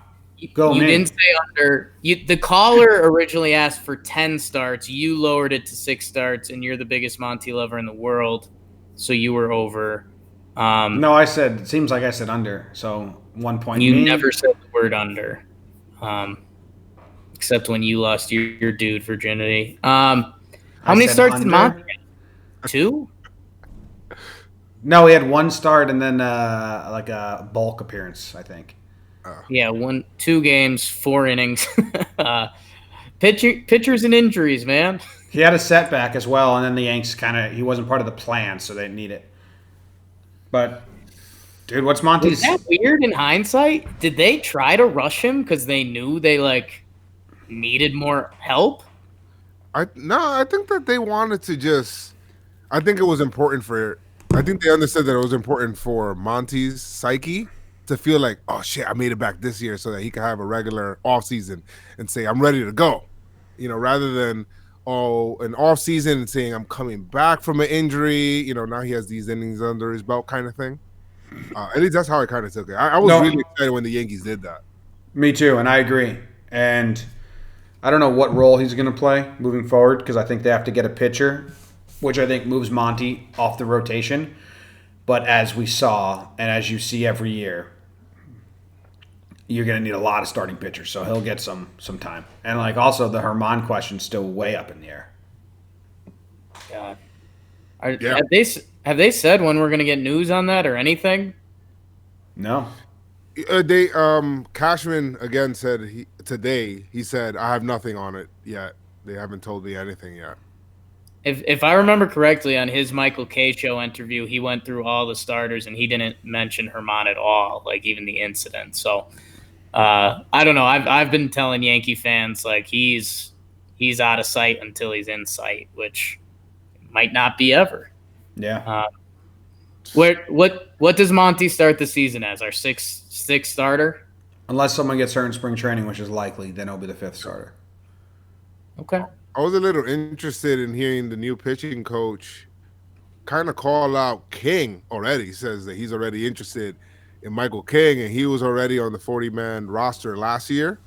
Go You me. didn't say under. The caller originally asked for 10 starts. You lowered it to 6 starts, and you're the biggest Monty lover in the world, so you were over. No, I said, it seems like I said under. So 1 point. You me. never said the word under, except when you lost your dude virginity. How many said starts did under. Monty get? 2? No, he had 1 start and then like a bulk appearance, I think. Yeah, 2 games, 4 innings. Pitchers and injuries, man. He had a setback as well, and then the Yanks he wasn't part of the plan, so they didn't need it. But, dude, what's Monty's? Is that weird in hindsight? Did they try to rush him because they knew they needed more help? I think that they wanted to just. I think it was important for. I think they understood that it was important for Monty's psyche to feel like, oh shit, I made it back this year, so that he can have a regular off season and say I'm ready to go, rather than an off season and saying I'm coming back from an injury. Now he has these innings under his belt, kind of thing. At least that's how I kind of took it. I was really excited when the Yankees did that. Me too, and I agree. And I don't know what role he's going to play moving forward because I think they have to get a pitcher, which I think moves Monty off the rotation. But as we saw, and as you see every year, you're going to need a lot of starting pitchers, so he'll get some time. And also the Herman question's still way up in the air. God. Have they said when we're going to get news on that or anything? No. They Cashman again said he said I have nothing on it yet. They haven't told me anything yet. If I remember correctly, on his Michael K show interview, he went through all the starters and he didn't mention Herman at all, like even the incident. So I don't know. I've been telling Yankee fans like he's out of sight until he's in sight, which might not be ever. Yeah. What does Monty start the season as? Our sixth starter? Unless someone gets hurt in spring training, which is likely, then he'll be the fifth starter. Okay. I was a little interested in hearing the new pitching coach kind of call out King already. He says that he's already interested in Michael King, and he was already on the 40-man roster last year,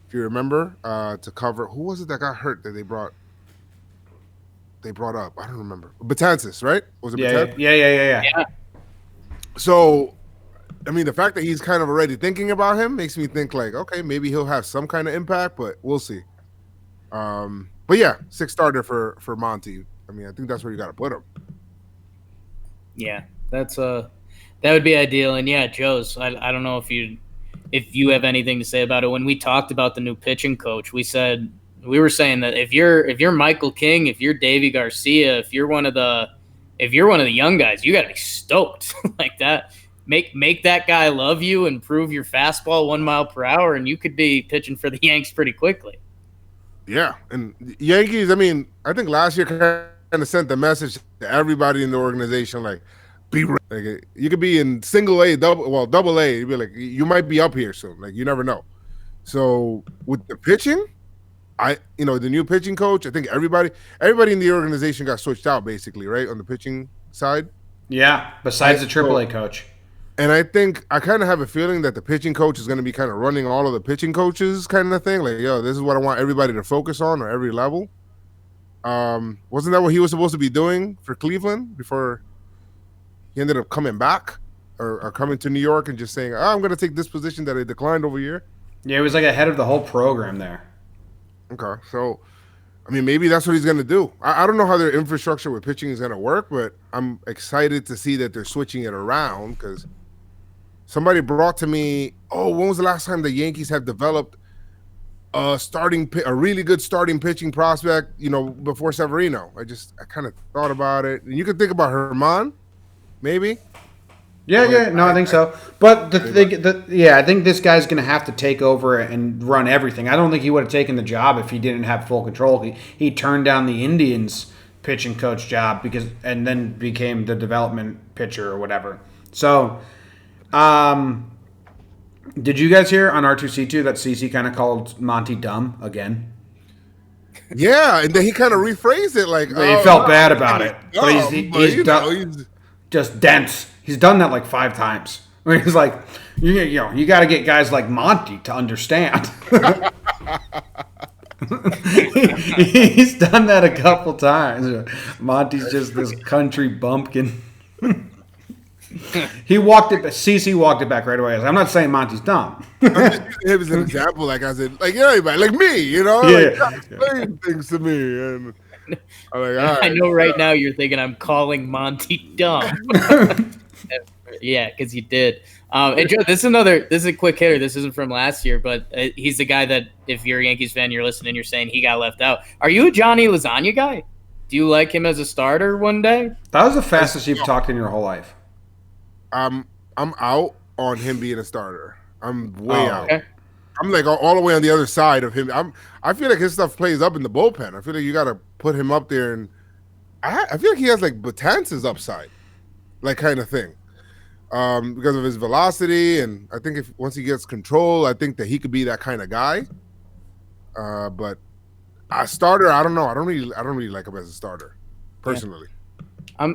if you remember, to cover who was it that got hurt that they brought up? I don't remember. Batanzas, right? Was it Yeah, Batanzas? Yeah. So, I mean, the fact that he's kind of already thinking about him makes me think like, okay, maybe he'll have some kind of impact, but we'll see. But yeah, sixth starter for Monty. I mean, I think that's where you got to put him. Yeah, that would be ideal. And yeah, Joez, I don't know if you have anything to say about it. When we talked about the new pitching coach, we were saying that if you're Michael King, if you're Davy Garcia, if you're one of the young guys, you got to be stoked like that. Make that guy love you, and improve your fastball 1 mile per hour, and you could be pitching for the Yanks pretty quickly. Yeah, and Yankees. I mean, I think last year kind of sent the message to everybody in the organization, like, be ready. Like, you could be in single A, double A. You'd be like, you might be up here soon. Like, you never know. So with the pitching, the new pitching coach, I think everybody in the organization got switched out basically, right, on the pitching side. Yeah, besides the AAA coach. And I think I kind of have a feeling that the pitching coach is going to be kind of running all of the pitching coaches kind of thing. Like, yo, this is what I want everybody to focus on at every level. Wasn't that what he was supposed to be doing for Cleveland before he ended up coming back or coming to New York and just saying, I'm going to take this position that I declined over here? Yeah, he was like ahead of the whole program there. Okay, so I mean, maybe that's what he's going to do. I don't know how their infrastructure with pitching is going to work, but I'm excited to see that they're switching it around because somebody brought to me, when was the last time the Yankees have developed a really good starting pitching prospect, before Severino? I kind of thought about it. And you could think about Herman, maybe. Yeah, no, I think so. But I think this guy's going to have to take over and run everything. I don't think he would have taken the job if he didn't have full control. He turned down the Indians pitching coach job and then became the development pitcher or whatever. So, did you guys hear on R2C2 that CC kind of called Monty dumb again? Yeah, and then he kind of rephrased it like, he felt bad about it. But he's just dense. He's done that like 5 times. I mean, he's like, you got to get guys like Monty to understand. He's done that a couple times. Monty's just this country bumpkin. CC walked it back right away. I'm not saying Monty's dumb. I'm just using him as an example, like I said, like anybody, like me, explain things to me, and I'm like, all right. I know right now you're thinking I'm calling Monty dumb. Yeah, because you did. And Joe, this is a quick hitter. This isn't from last year, but he's the guy that if you're a Yankees fan, you're listening, you're saying he got left out. Are you a Johnny Lasagna guy? Do you like him as a starter one day? That was the fastest you've talked in your whole life. I'm out on him being a starter. I'm way out. Okay. I'm like all the way on the other side of him. I feel like his stuff plays up in the bullpen. I feel like you got to put him up there, and I feel like he has like Batanzas upside, like kind of thing, because of his velocity. And I think once he gets control, I think that he could be that kind of guy. But a starter, I don't know. I don't really like him as a starter, personally. Yeah.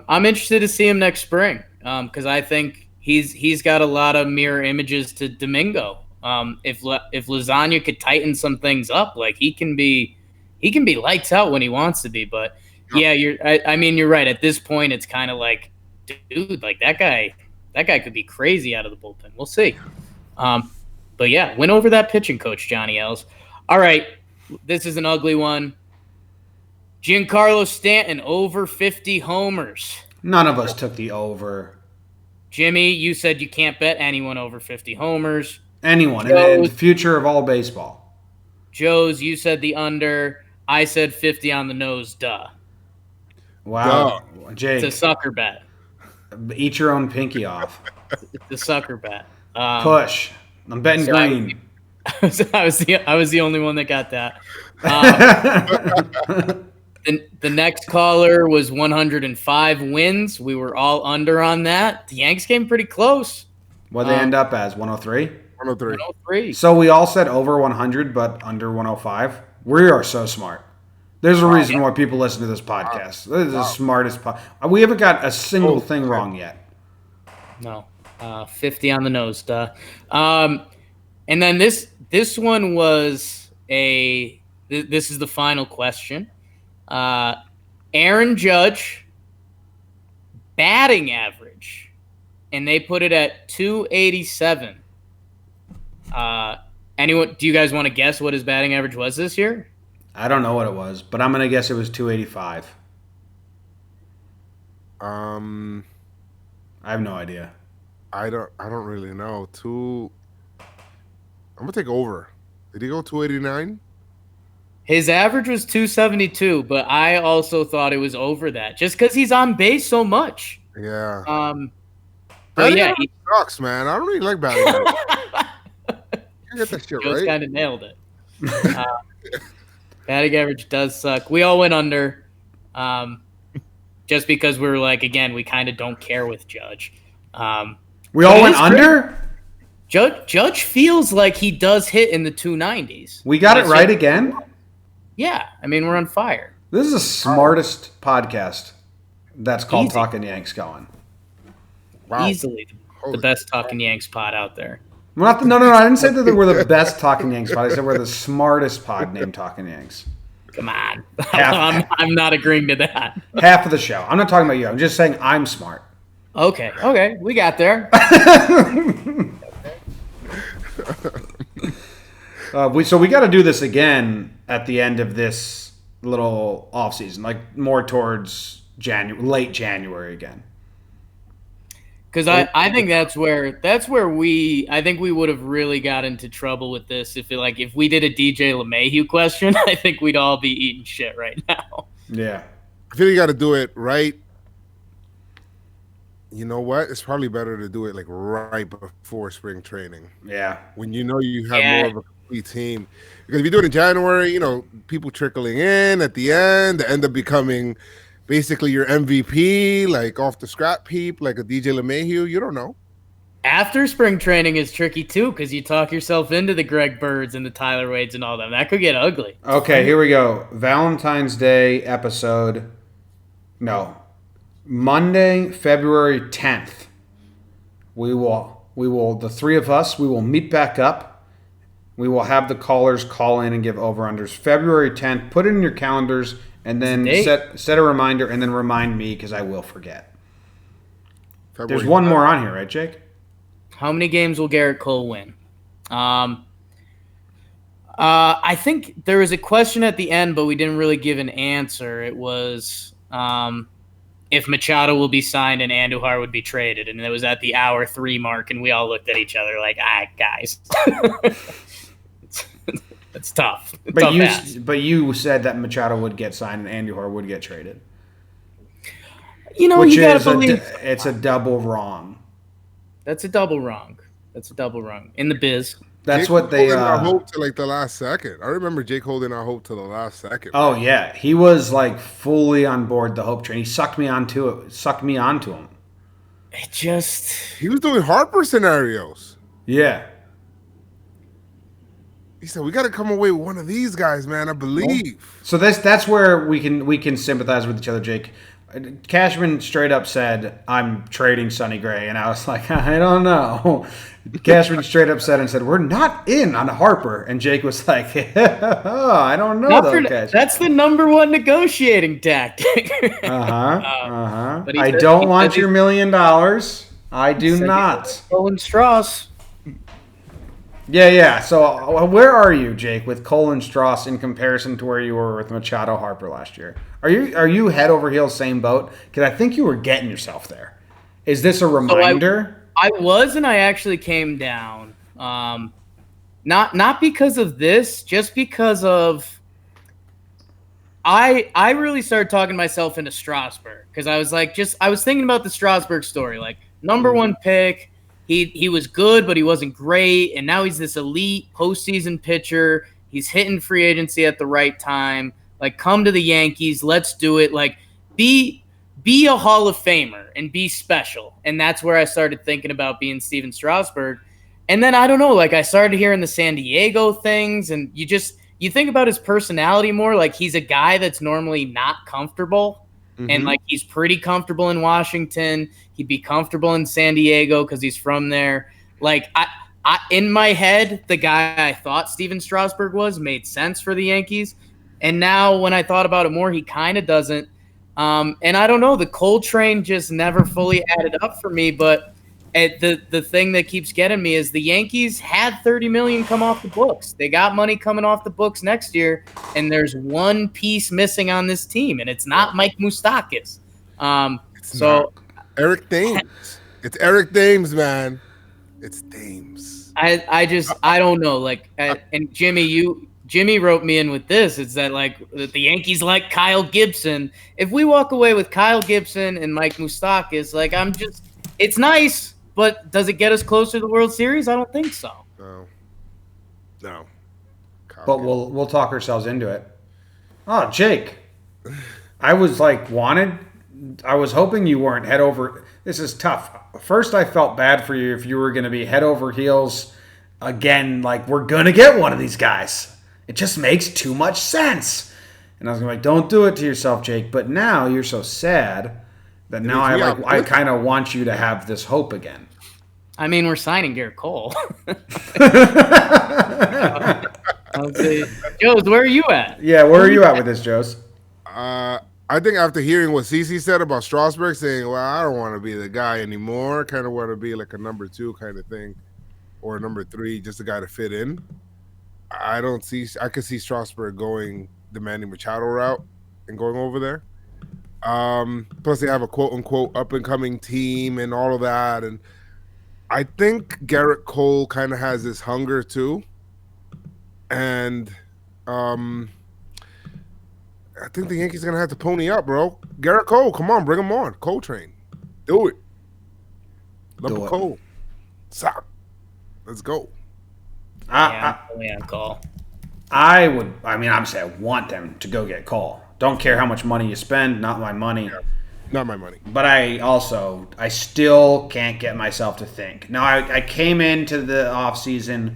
I'm interested to see him next spring because I think he's got a lot of mirror images to Domingo. If Lasagna could tighten some things up, like he can be lights out when he wants to be. But yeah, you're right. At this point, it's kind of like, dude, like that guy could be crazy out of the bullpen. We'll see. But yeah, win over that pitching coach, Johnny Els. All right, this is an ugly one. Giancarlo Stanton over 50 homers. None of us took the over. Jimmy, you said you can't bet anyone over 50 homers. Anyone. And the future of all baseball. Joez, you said the under. I said 50 on the nose. Duh. Wow. Jake. It's a sucker bet. Eat your own pinky off. It's a sucker bet. Push. I'm betting green. I was the only one that got that. The next caller was 105 wins. We were all under on that. The Yanks came pretty close. What they end up as 103? 103. So we all said over 100, but under 105. We are so smart. There's a reason why people listen to this podcast. This is the smartest we haven't got a single thing wrong yet. No. 50 on the nose, duh. And then this one was this is the final question. Aaron Judge batting average, and they put it at 287. Anyone? Do you guys want to guess what his batting average was this year? I don't know what it was, but I'm gonna guess it was 285. I have no idea. I don't really know. I'm gonna take over. Did he go 289? His average was 272, but I also thought it was over that, just because he's on base so much. Yeah. But yeah, he sucks, man. I don't really like batting average. You get that shit Joe's right. kind of nailed it. Batting average does suck. We all went under, just because we were like, again, we kind of don't care with Judge. We all went under? Judge feels like he does hit in the 290s. We got it right again? Yeah. I mean, we're on fire. This is the smartest podcast that's called Talking Yanks going. Wow. Easily the best Talking Yanks pod out there. No, I didn't say that we're the best Talking Yanks pod. I said we're the smartest pod named Talking Yanks. Come on. I'm not agreeing to that. Half of the show. I'm not talking about you. I'm just saying I'm smart. Okay. We got there. So we got to do this again at the end of this little off season, like more towards late January again. Because I think that's where we would have really got into trouble with this if we did a DJ LeMahieu question. I think we'd all be eating shit right now. Yeah, I feel you got to do it right. You know what? It's probably better to do it like right before spring training. Yeah, when you know you have more of a complete team. Because if you do it in January, people trickling in at the end up becoming basically your MVP, like off the scrap heap, like a DJ LeMahieu. You don't know. After spring training is tricky too, because you talk yourself into the Greg Birds and the Tyler Wades and all them. That could get ugly. Okay, here we go. Valentine's Day episode. No, Monday, February 10th. We will. The three of us. We will meet back up. We will have the callers call in and give over/unders. February 10th. Put it in your calendars. And then set a reminder, and then remind me because I will forget. There's one more on here, right, Jake? How many games will Garrett Cole win? I think there was a question at the end, but we didn't really give an answer. It was if Machado will be signed and Andujar would be traded, and it was at the hour 3 mark, and we all looked at each other like, guys. It's tough. But you said that Machado would get signed and Andujar would get traded. Which you gotta believe. It's a double wrong. That's a double wrong. In the biz. That's Jake what they our hope to like the last second. I remember Jake holding our hope to the last second. Oh yeah, he was like fully on board the hope train. He sucked me onto him. He was doing Harper scenarios. Yeah. He said, "We got to come away with one of these guys, man. I believe." So that's where we can sympathize with each other, Jake. Cashman straight up said, "I'm trading Sonny Gray," and I was like, "I don't know." Cashman straight up said "We're not in on Harper," and Jake was like, "I don't know though." That's the number one negotiating tactic. But I don't want your $1 million. I do not. Colin Strauss. Yeah. So where are you, Jake, with Colin Strauss in comparison to where you were with Machado Harper last year? Are you head over heels, same boat? Because I think you were getting yourself there. Is this a So reminder? I was, and I actually came down. Not because of this, just because of I really started talking myself into Strasburg because I was like, I was thinking about the Strasburg story, like number one pick. He was good, but he wasn't great, and now he's this elite postseason pitcher. He's hitting free agency at the right time. Like, come to the Yankees, let's do it. Like, be be a Hall of Famer and be special. And that's where I started thinking about being Steven Strasburg. And then I don't know, like I started hearing the San Diego things, and you think about his personality more. Like he's a guy that's normally not comfortable, and like he's pretty comfortable in Washington. He'd be comfortable in San Diego because he's from there. Like in my head, the guy I thought Steven Strasburg was made sense for the Yankees, and now when I thought about it more, he kind of doesn't. And I don't know, the Cole train just never fully added up for me, but. The thing that keeps getting me is the Yankees had $30 million come off the books. They got money coming off the books next year, and there's one piece missing on this team, and it's not Mike Moustakas. So Eric Thames. It's Eric Thames, man. It's Thames. I don't know. Like, and Jimmy wrote me in with this. It's that like the Yankees like Kyle Gibson. If we walk away with Kyle Gibson and Mike Moustakas, like it's nice. But does it get us closer to the World Series? I don't think so. No. But we'll talk ourselves into it. Oh, Jake. I was hoping you weren't head over. This is tough. First, I felt bad for you if you were going to be head over heels again. Like, we're going to get one of these guys. It just makes too much sense. And I was going to be like, don't do it to yourself, Jake. But now you're so sad that now I kind of want you to have this hope again. I mean, we're signing Garrett Cole. Joez, where are you at? Yeah, where are you at with this, Joez? I think after hearing what Cece said about Strasburg, saying, well, I don't want to be the guy anymore, kind of want to be like a number 2 kind of thing, or a number 3, just a guy to fit in. I could see Strasburg going the Manny Machado route and going over there. Plus they have a quote unquote up and coming team and all of that. And I think Garrett Cole kind of has this hunger too. And I think the Yankees are going to have to pony up, bro. Garrett Cole, come on, bring him on. Cole train. Do it. Lump Cole. Stop. Let's go. Yeah, Cole. Obviously I want them to go get Cole. Don't care how much money you spend, not my money. Yeah, not my money. But I still can't get myself to think. Now, I came into the offseason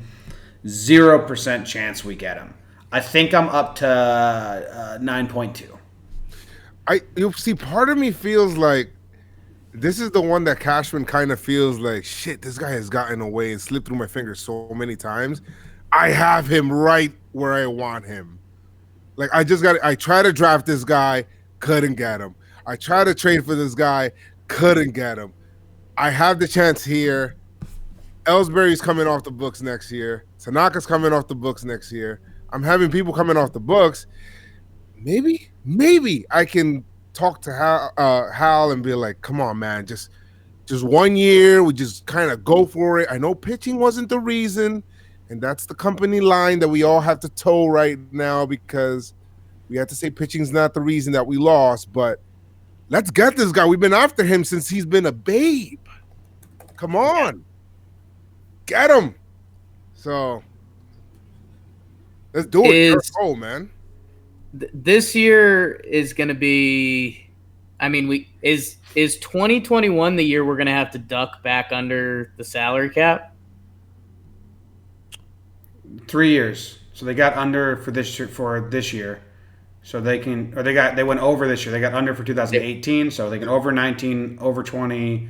0% chance we get him. I think I'm up to 9.2. You see, part of me feels like this is the one that Cashman kind of feels like, shit, this guy has gotten away and slipped through my fingers so many times. I have him right where I want him. Like, I try to draft this guy, couldn't get him. I try to trade for this guy, couldn't get him. I have the chance here. Ellsbury's coming off the books next year. Tanaka's coming off the books next year. I'm having people coming off the books. Maybe I can talk to Hal and be like, come on, man, just 1 year. We just kind of go for it. I know pitching wasn't the reason, and that's the company line that we all have to toe right now because we have to say pitching's not the reason that we lost, but let's get this guy. We've been after him since he's been a babe. Come on. Get him. So let's do it. Oh, man. This year is going to be, I mean, is 2021 the year we're going to have to duck back under the salary cap? 3 years. So they got under for this year. So they went over this year. They got under for 2018. So they can over 19, over 20,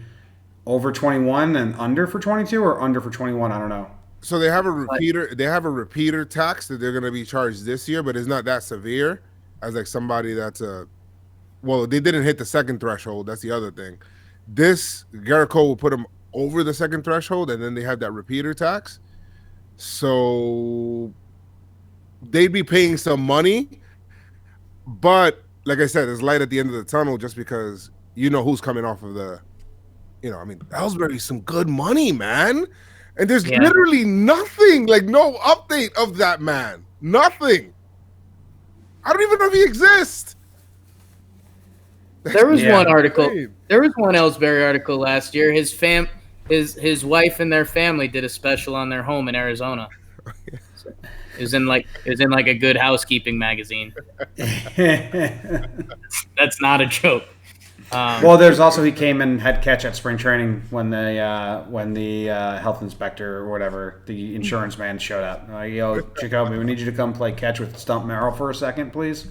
over 21, and under for 22 or under for 21. I don't know. So they have a repeater. They have a repeater tax that they're going to be charged this year, but it's not that severe as like somebody that's they didn't hit the second threshold. That's the other thing. This Garrett Cole will put them over the second threshold, and then they have that repeater tax. So they'd be paying some money, but like I said, there's light at the end of the tunnel just because you know who's coming off of the I mean, Ellsbury's some good money, man. And there's Yeah. literally nothing, like no update of that man. Nothing. I don't even know if he exists. There was Yeah. one article. Insane. There was one Ellsbury article last year. His wife and their family did a special on their home in Arizona. So it was in like a Good Housekeeping magazine. That's not a joke. Well, there's also he came and had catch at spring training when the health inspector or whatever, the insurance man showed up. Yo, Jacoby, we need you to come play catch with Stump Merrill for a second, please.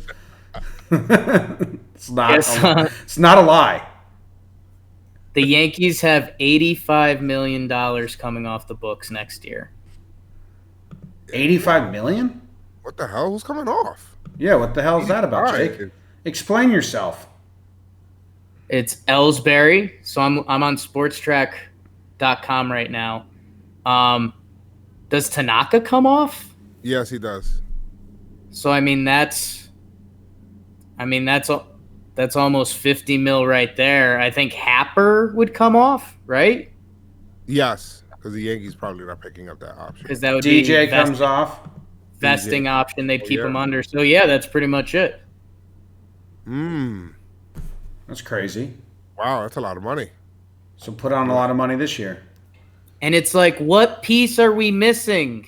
It's not. It's not a lie. The Yankees have $85 million coming off the books next year. 85 million? What the hell? Who's coming off? Yeah, what the hell is that about, 85. Jake? Explain yourself. It's Ellsbury. So I'm on sportstrack.com right now. Does Tanaka come off? Yes, he does. So I mean that's almost 50 mil right there. I think Happer would come off, right? Yes, because the Yankees probably not picking up that option. Because that would DJ be comes off. vesting option. They'd keep yeah. him under. So yeah, that's pretty much it. That's crazy. Wow, that's a lot of money. So put on a lot of money this year. And it's like, what piece are we missing?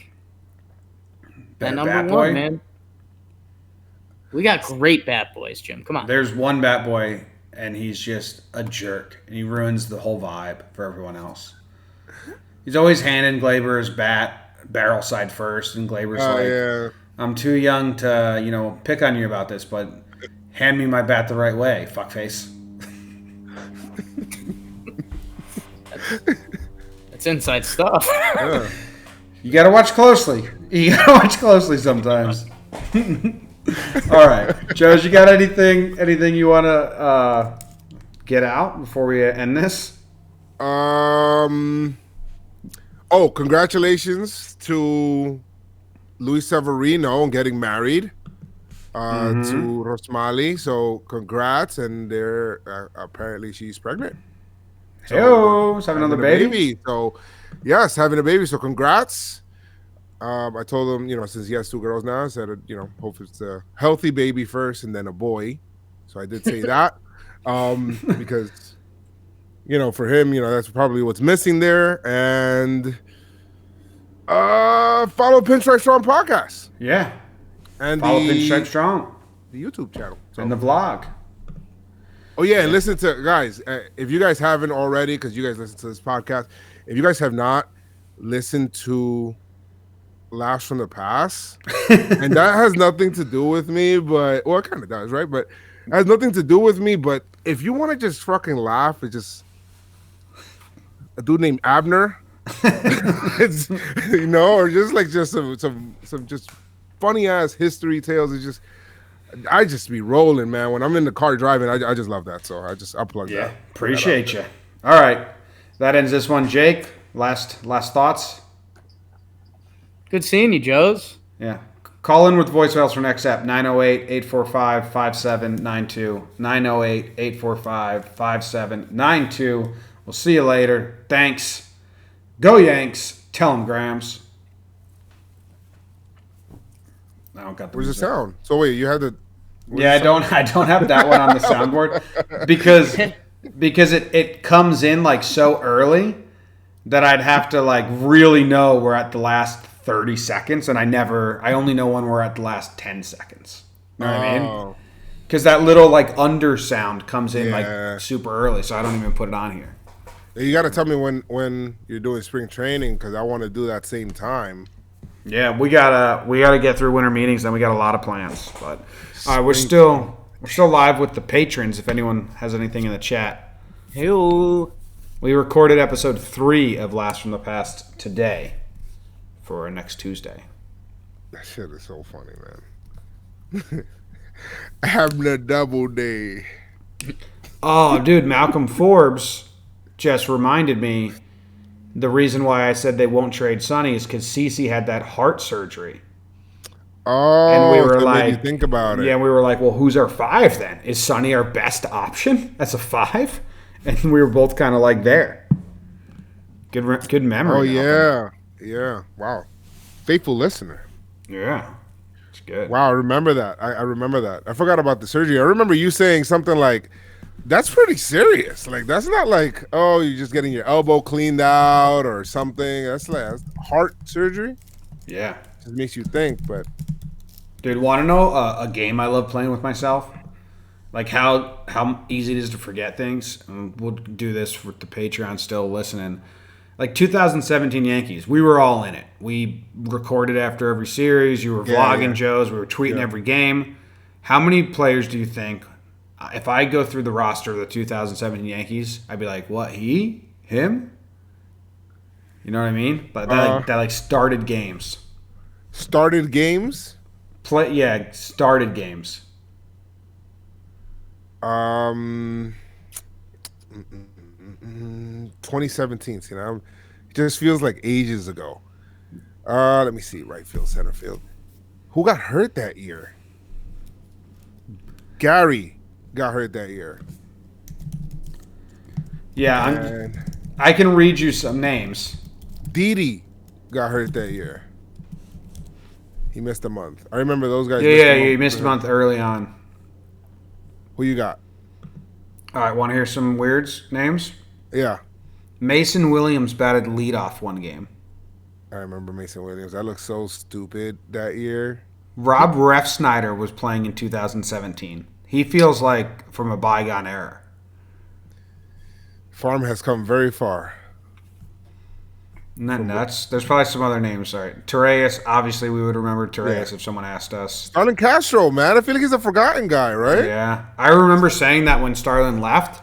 That Better number bat one, boy? man. We got great bat boys, Jim. Come on. There's one bat boy, and he's just a jerk, and he ruins the whole vibe for everyone else. He's always handing Glaber his bat barrel side first, and Glaber's Yeah. I'm too young to, pick on you about this, but hand me my bat the right way, fuckface. That's inside stuff. Yeah. You gotta watch closely. You gotta watch closely sometimes. All right, Joez, you got anything you want to get out before we end this? Oh, congratulations to Luis Severino on getting married to Rosmali. So congrats, and they're apparently she's pregnant. Hey-o, having another baby. So yes, having a baby. So congrats. I told him, since he has two girls now, I said, hope it's a healthy baby first and then a boy. So I did say that because, for him, that's probably what's missing there. And follow Pinstripe Strong podcast. Yeah. And Follow Pinstripe Strong. the YouTube channel. So. And the vlog. Oh, yeah, and listen to, guys, if you guys haven't already, because you guys listen to this podcast, if you guys have not listened to Laughs from the Past, and that has nothing to do with me, but, well, it kind of does, right? But it has nothing to do with me, but if you want to just fucking laugh, it's just a dude named Abner, it's, or just some just funny-ass history tales. It's just, I just be rolling, man. When I'm in the car driving, I just love that. So I'll plug that. Yeah, appreciate you. All right, that ends this one. Jake, last thoughts? Good seeing you, Joez. Yeah. Call in with voicemails for next app, 908-845-5792, 908-845-5792. We'll see you later. Thanks. Go Yanks. Tell them, Grams. I don't got the Where's the music. sound? So wait, you had the. Yeah, I don't have that one on the soundboard because it comes in like so early that I'd have to like really know we're at the last 30 seconds, and I only know when we're at the last 10 seconds. You know what I mean? Because that little like under sound comes in like super early, so I don't even put it on here. You got to tell me when you're doing spring training, because I want to do that same time. Yeah, we gotta get through winter meetings, then we got a lot of plans. But we're still live with the patrons. If anyone has anything in the chat, Hey-o. we recorded episode 3 of Last from the Past today for next Tuesday. That shit is so funny, man. Having a double day. Oh, dude, Malcolm Forbes just reminded me the reason why I said they won't trade Sonny is because CeCe had that heart surgery. Oh, And we were that made like, you think about it. Yeah, we were like, well, who's our 5 then? Is Sonny our best option as a 5? and we were both kind of like there. Good memory. Oh Malcolm. yeah. Wow, faithful listener. Yeah, it's good. Wow, I remember that. I remember that. I forgot about the surgery. I remember you saying something like, "That's pretty serious. Like that's not like oh you're just getting your elbow cleaned out or something. That's heart surgery. Yeah, Just makes you think." But dude, want to know a game I love playing with myself? Like how easy it is to forget things. And we'll do this with the Patreon still listening. Like 2017 Yankees, we were all in it. We recorded after every series. You were vlogging, Joez. We were tweeting every game. How many players do you think, if I go through the roster of the 2017 Yankees, I'd be like, what, he? Him? You know what I mean? But that started games. started games. Started games. Um, 2017. See now, it just feels like ages ago. Let me see. Right field, center field. Who got hurt that year? Gary got hurt that year. Yeah, And I can read you some names. Didi got hurt that year. He missed a month. I remember those guys. You missed a month early on. Who you got? All right, want to hear some weird names? Yeah, Mason Williams batted leadoff one game. I remember Mason Williams. I looked so stupid that year. Rob Refsnyder was playing in 2017. He feels like from a bygone era. Farm has come very far. Isn't that nuts? There's probably some other names. Sorry. Torreyes, obviously we would remember Torreyes if someone asked us. Starlin Castro, man. I feel like he's a forgotten guy, right? Yeah. I remember saying that when Starlin left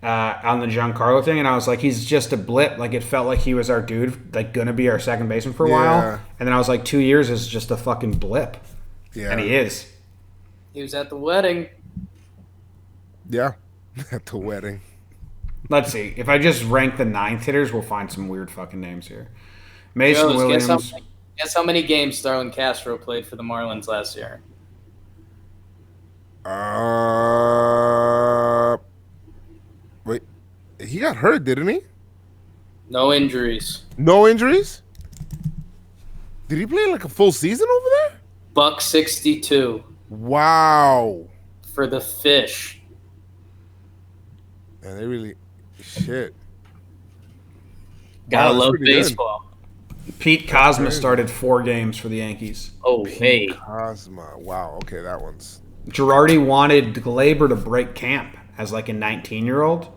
on the Giancarlo thing, and I was like, he's just a blip. Like, it felt like he was our dude, like, going to be our second baseman for a while. And then I was like, 2 years is just a fucking blip. Yeah. And he is. He was at the wedding. Yeah. At the wedding. Let's see. If I just rank the ninth hitters, we'll find some weird fucking names here. Mason Joez, Williams. Guess how many games Starlin Castro played for the Marlins last year? Wait. He got hurt, didn't he? No injuries. No injuries? Did he play like a full season over there? Buck 62 Wow. for the Fish. Man, they really shit. Gotta Wow, that's love pretty good. baseball. Pete Kozma started 4 games for the Yankees. Oh, hey. Cosma. Wow. Okay, that one's. Girardi wanted Glaber to break camp as like a 19-year-old,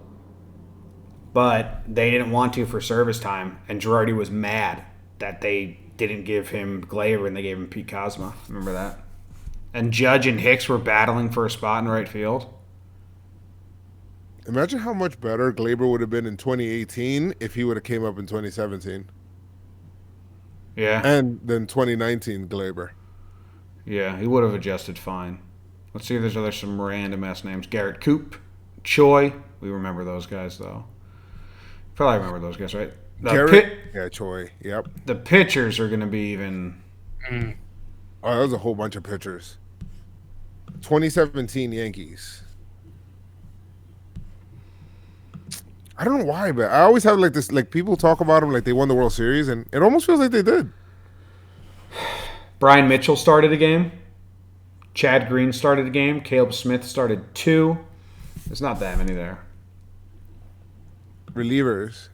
but they didn't want to for service time, and Girardi was mad that they didn't give him Glaber and they gave him Pete Kozma. Remember that? And Judge and Hicks were battling for a spot in right field. Imagine how much better Glaber would have been in 2018 if he would have came up in 2017. Yeah. And then 2019 Glaber. Yeah, he would have adjusted fine. Let's see if there's some random ass names. Garrett Coop, Choi. We remember those guys though. Probably remember those guys, right? Yeah, Choi. Yep. The pitchers are going to be even. Oh, that was a whole bunch of pitchers. 2017 Yankees. I don't know why, but I always have like this, like people talk about them like they won the World Series, and it almost feels like they did. Brian Mitchell started a game. Chad Green started a game. Caleb Smith started 2. There's not that many there. Relievers.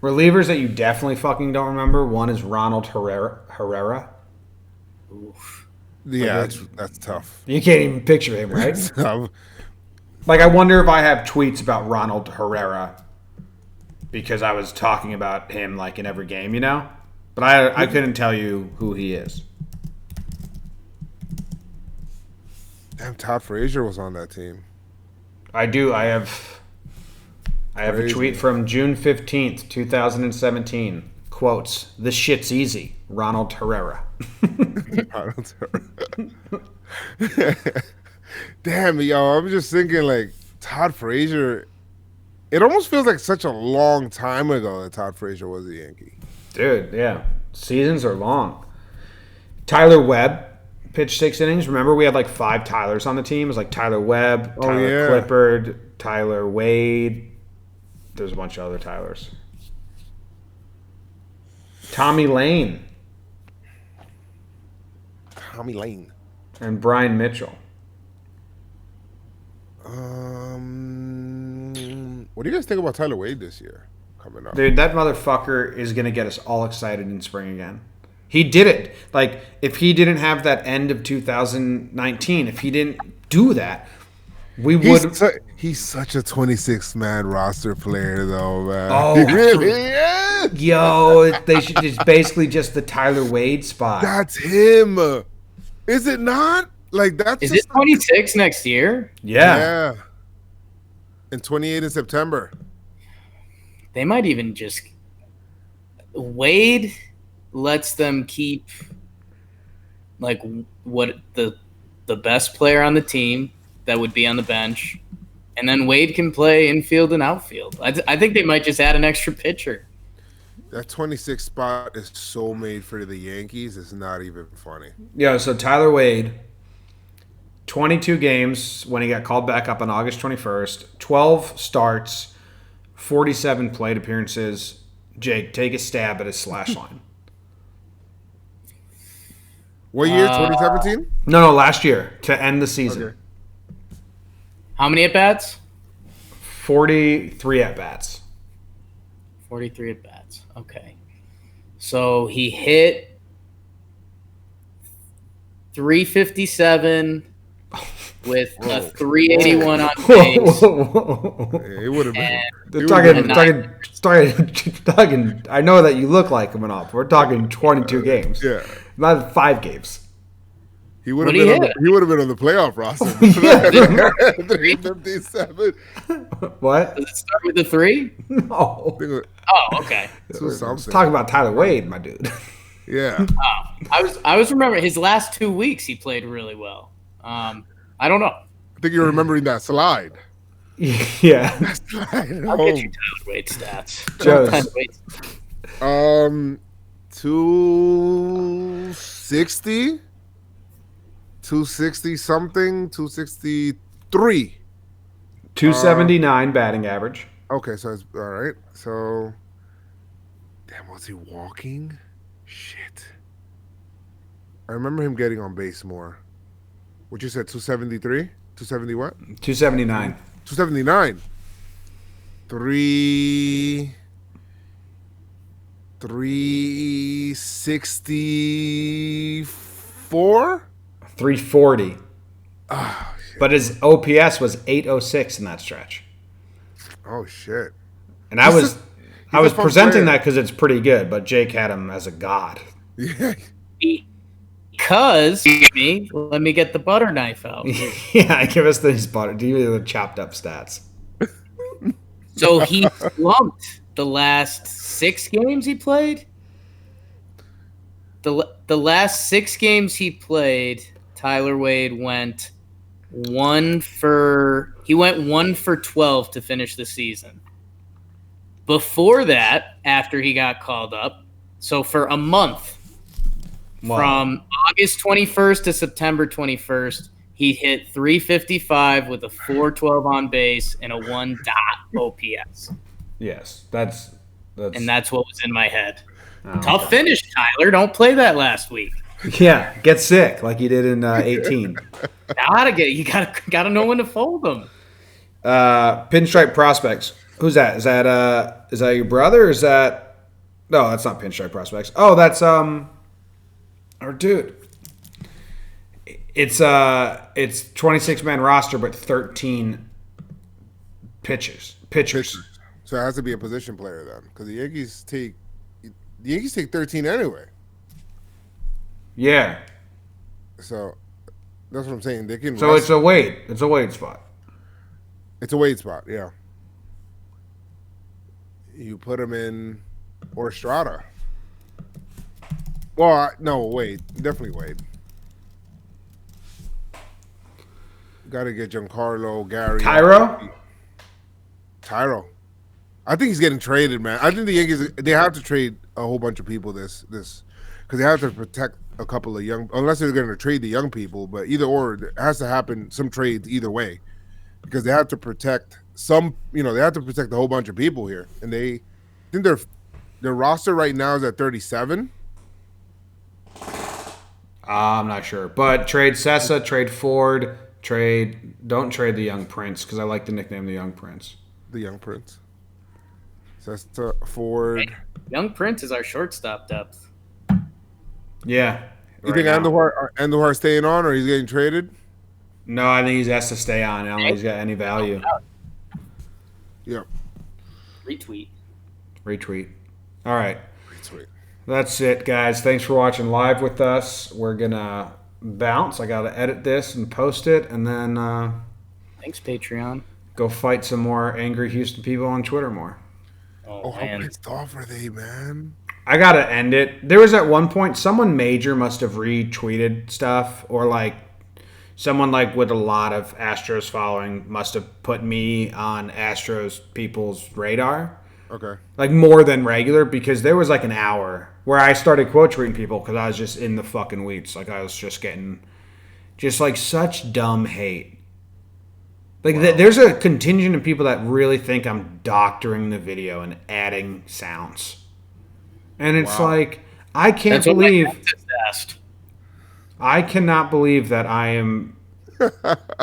Relievers that you definitely fucking don't remember. One is Ronald Herrera. Oof. Yeah, that's tough. You can't even picture him, right? Tough. Like, I wonder if I have tweets about Ronald Herrera because I was talking about him like in every game, you know? But I couldn't tell you who he is. Damn, Todd Frazier was on that team. I do. I have a tweet from June 15th, 2017. Quotes, "This shit's easy. Ronald Herrera." Damn, yo, I'm just thinking like Todd Frazier. It almost feels like such a long time ago that Todd Frazier was a Yankee. Dude, yeah. Seasons are long. Tyler Webb, pitched 6 innings. Remember, we had like 5 Tylers on the team. It was like Tyler Webb, Tyler Clippard, Tyler Wade. There's a bunch of other Tylers. Tommy Lane. Tommy Lane. And Brian Mitchell. What do you guys think about Tyler Wade this year coming up? Dude, that motherfucker is going to get us all excited in spring again. He did it. Like, if he didn't have that end of 2019, if he didn't do that, we would. He's such a 26-man roster player, though, man. Oh, he really is. Yo, it's basically just the Tyler Wade spot. That's him. Is it not? Like, that's Is it 26 next year? Yeah. And 28 in September. They might even just Wade lets them keep like what the best player on the team that would be on the bench, and then Wade can play infield and outfield. I think they might just add an extra pitcher. That 26 spot is so made for the Yankees. It's not even funny. Yeah, so Tyler Wade, 22 games when he got called back up on August 21st, 12 starts, 47 plate appearances. Jake, take a stab at his slash line. What year? 2017? No, last year to end the season. Okay. How many at bats? 43 at bats. 43 at bats. Okay. So he hit 357 with a 381 on base. It would have been. They're talking. I know that you look like him and all. But we're talking 22 games. Yeah. Not 5 games. He would have been. He would have been on the playoff roster. 357. What? Does it start with a 3? No. Oh, okay. Let's talk about Tyler Wade, my dude. Yeah. I was remembering his last 2 weeks he played really well. I don't know. I think you're remembering that slide. Yeah. I'll get you Tyler Wade stats. Joez. 260? 260 something? 263. 279 batting average. Okay, so it's all right. So, damn, was he walking? Shit. I remember him getting on base more. What you said, 273? 270 what? 279. 279. 364? 340. Oh, shit. But his OPS was 806 in that stretch. Oh, shit. And I was presenting player. that because it's pretty good, but Jake had him as a god. Yeah. Because let me get the butter knife out. Yeah, give us these butter. Give me the chopped up stats. So he slumped the last 6 games he played. The last 6 games he played, Tyler Wade went 1 for 12 to finish the season. Before that, after he got called up, so for a month, from August 21st to September 21st, he hit 355 with a 412 on base and a 1 OPS. Yes, that's what was in my head. Oh, Tough finish, Tyler. Don't play that last week. Yeah, get sick like you did in 18. You gotta know when to fold them. Pinstripe prospects. Who's that? Is that your brother? Or is that no? That's not Pinstripe prospects. Oh, that's our dude. It's 26-man roster, but 13 pitchers. So it has to be a position player then, because the Yankees take 13 anyway. Yeah. So that's what I'm saying. They can. So it's a Wade. It's a Wade spot. It's a Wade spot. Yeah. You put him in or Estrada. Well, no, Wade. Definitely Wade. Got to get Giancarlo, Gary. Tyro. I think he's getting traded, man. I think the Yankees, they have to trade a whole bunch of people this because they have to protect a couple of young, unless they're going to trade the young people. But either or, it has to happen. Some trades either way, because they have to protect some. You know, they have to protect a whole bunch of people here, and I think their roster right now is at 37. I'm not sure, but trade Sessa, trade Ford, don't trade the Young Prince because I like the nickname the Young Prince. The Young Prince. Sessa, Ford. Young Prince is our shortstop depth. Yeah. You think Andujar staying on or he's getting traded? No, I think he has to stay on. I don't think he's got any value. Yeah. Retweet. All right. Retweet. That's it, guys. Thanks for watching live with us. We're going to bounce. I got to edit this and post it, and then thanks, Patreon. Go fight some more angry Houston people on Twitter more. Oh, how pissed off are they, man? I got to end it. There was at one point, someone major must have retweeted stuff, or like someone like with a lot of Astros following must have put me on Astros people's radar. Okay. Like more than regular, because there was like an hour where I started quote tweeting people because I was just in the fucking weeds. Like I was just getting just like such dumb hate. Like there's a contingent of people that really think I'm doctoring the video and adding sounds. And it's like, I can't believe. I cannot believe that I am.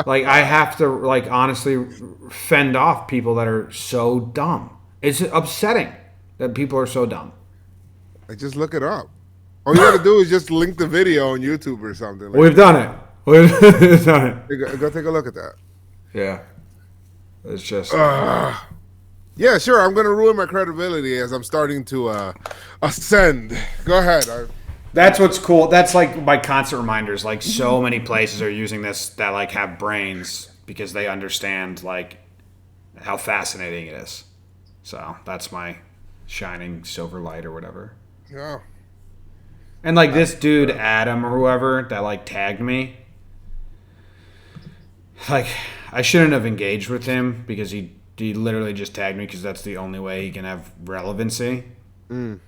Like I have to like honestly fend off people that are so dumb. It's upsetting that people are so dumb. I just look it up. All you got to do is just link the video on YouTube or something. We've done it. We've done it. Go take a look at that. Yeah. It's just... yeah, sure. I'm going to ruin my credibility as I'm starting to ascend. Go ahead. That's what's cool. That's like my constant reminders. Like so many places are using this that like have brains because they understand like how fascinating it is. So that's my shining silver light or whatever. Yeah. And like this dude, Adam or whoever, that like tagged me. Like I shouldn't have engaged with him because he literally just tagged me because that's the only way he can have relevancy. And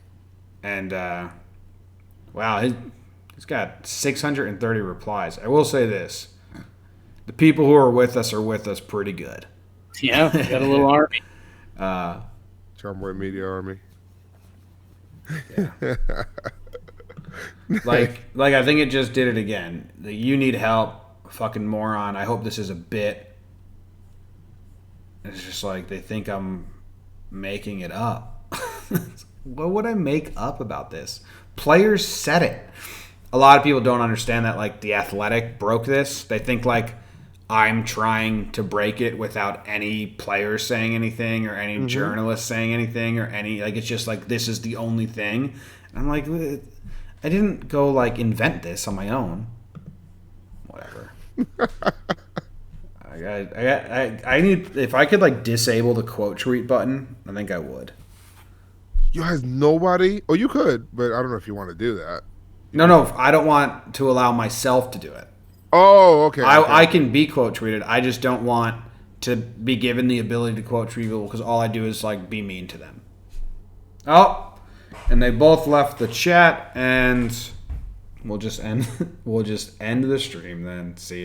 wow, he's got 630 replies. I will say this. The people who are with us pretty good. Yeah, we got a little army. Charmboy Media Army. Yeah. like I think it just did it again. You need help, fucking moron. I hope this is a bit. It's just like they think I'm making it up. What would I make up about this? Players said it. A lot of people don't understand that like The Athletic broke this. They think like I'm trying to break it without any players saying anything or any journalists saying anything or any like it's just like this is the only thing. And I'm like I didn't go like invent this on my own. Whatever. I need if I could like disable the quote tweet button, I think I would. You has nobody. Oh, you could, but I don't know if you want to do that. No, I don't want to allow myself to do it. Oh, okay. I can be quote tweeted. I just don't want to be given the ability to quote tweet people because all I do is like be mean to them. Oh, and they both left the chat, and we'll just end the stream then. See ya.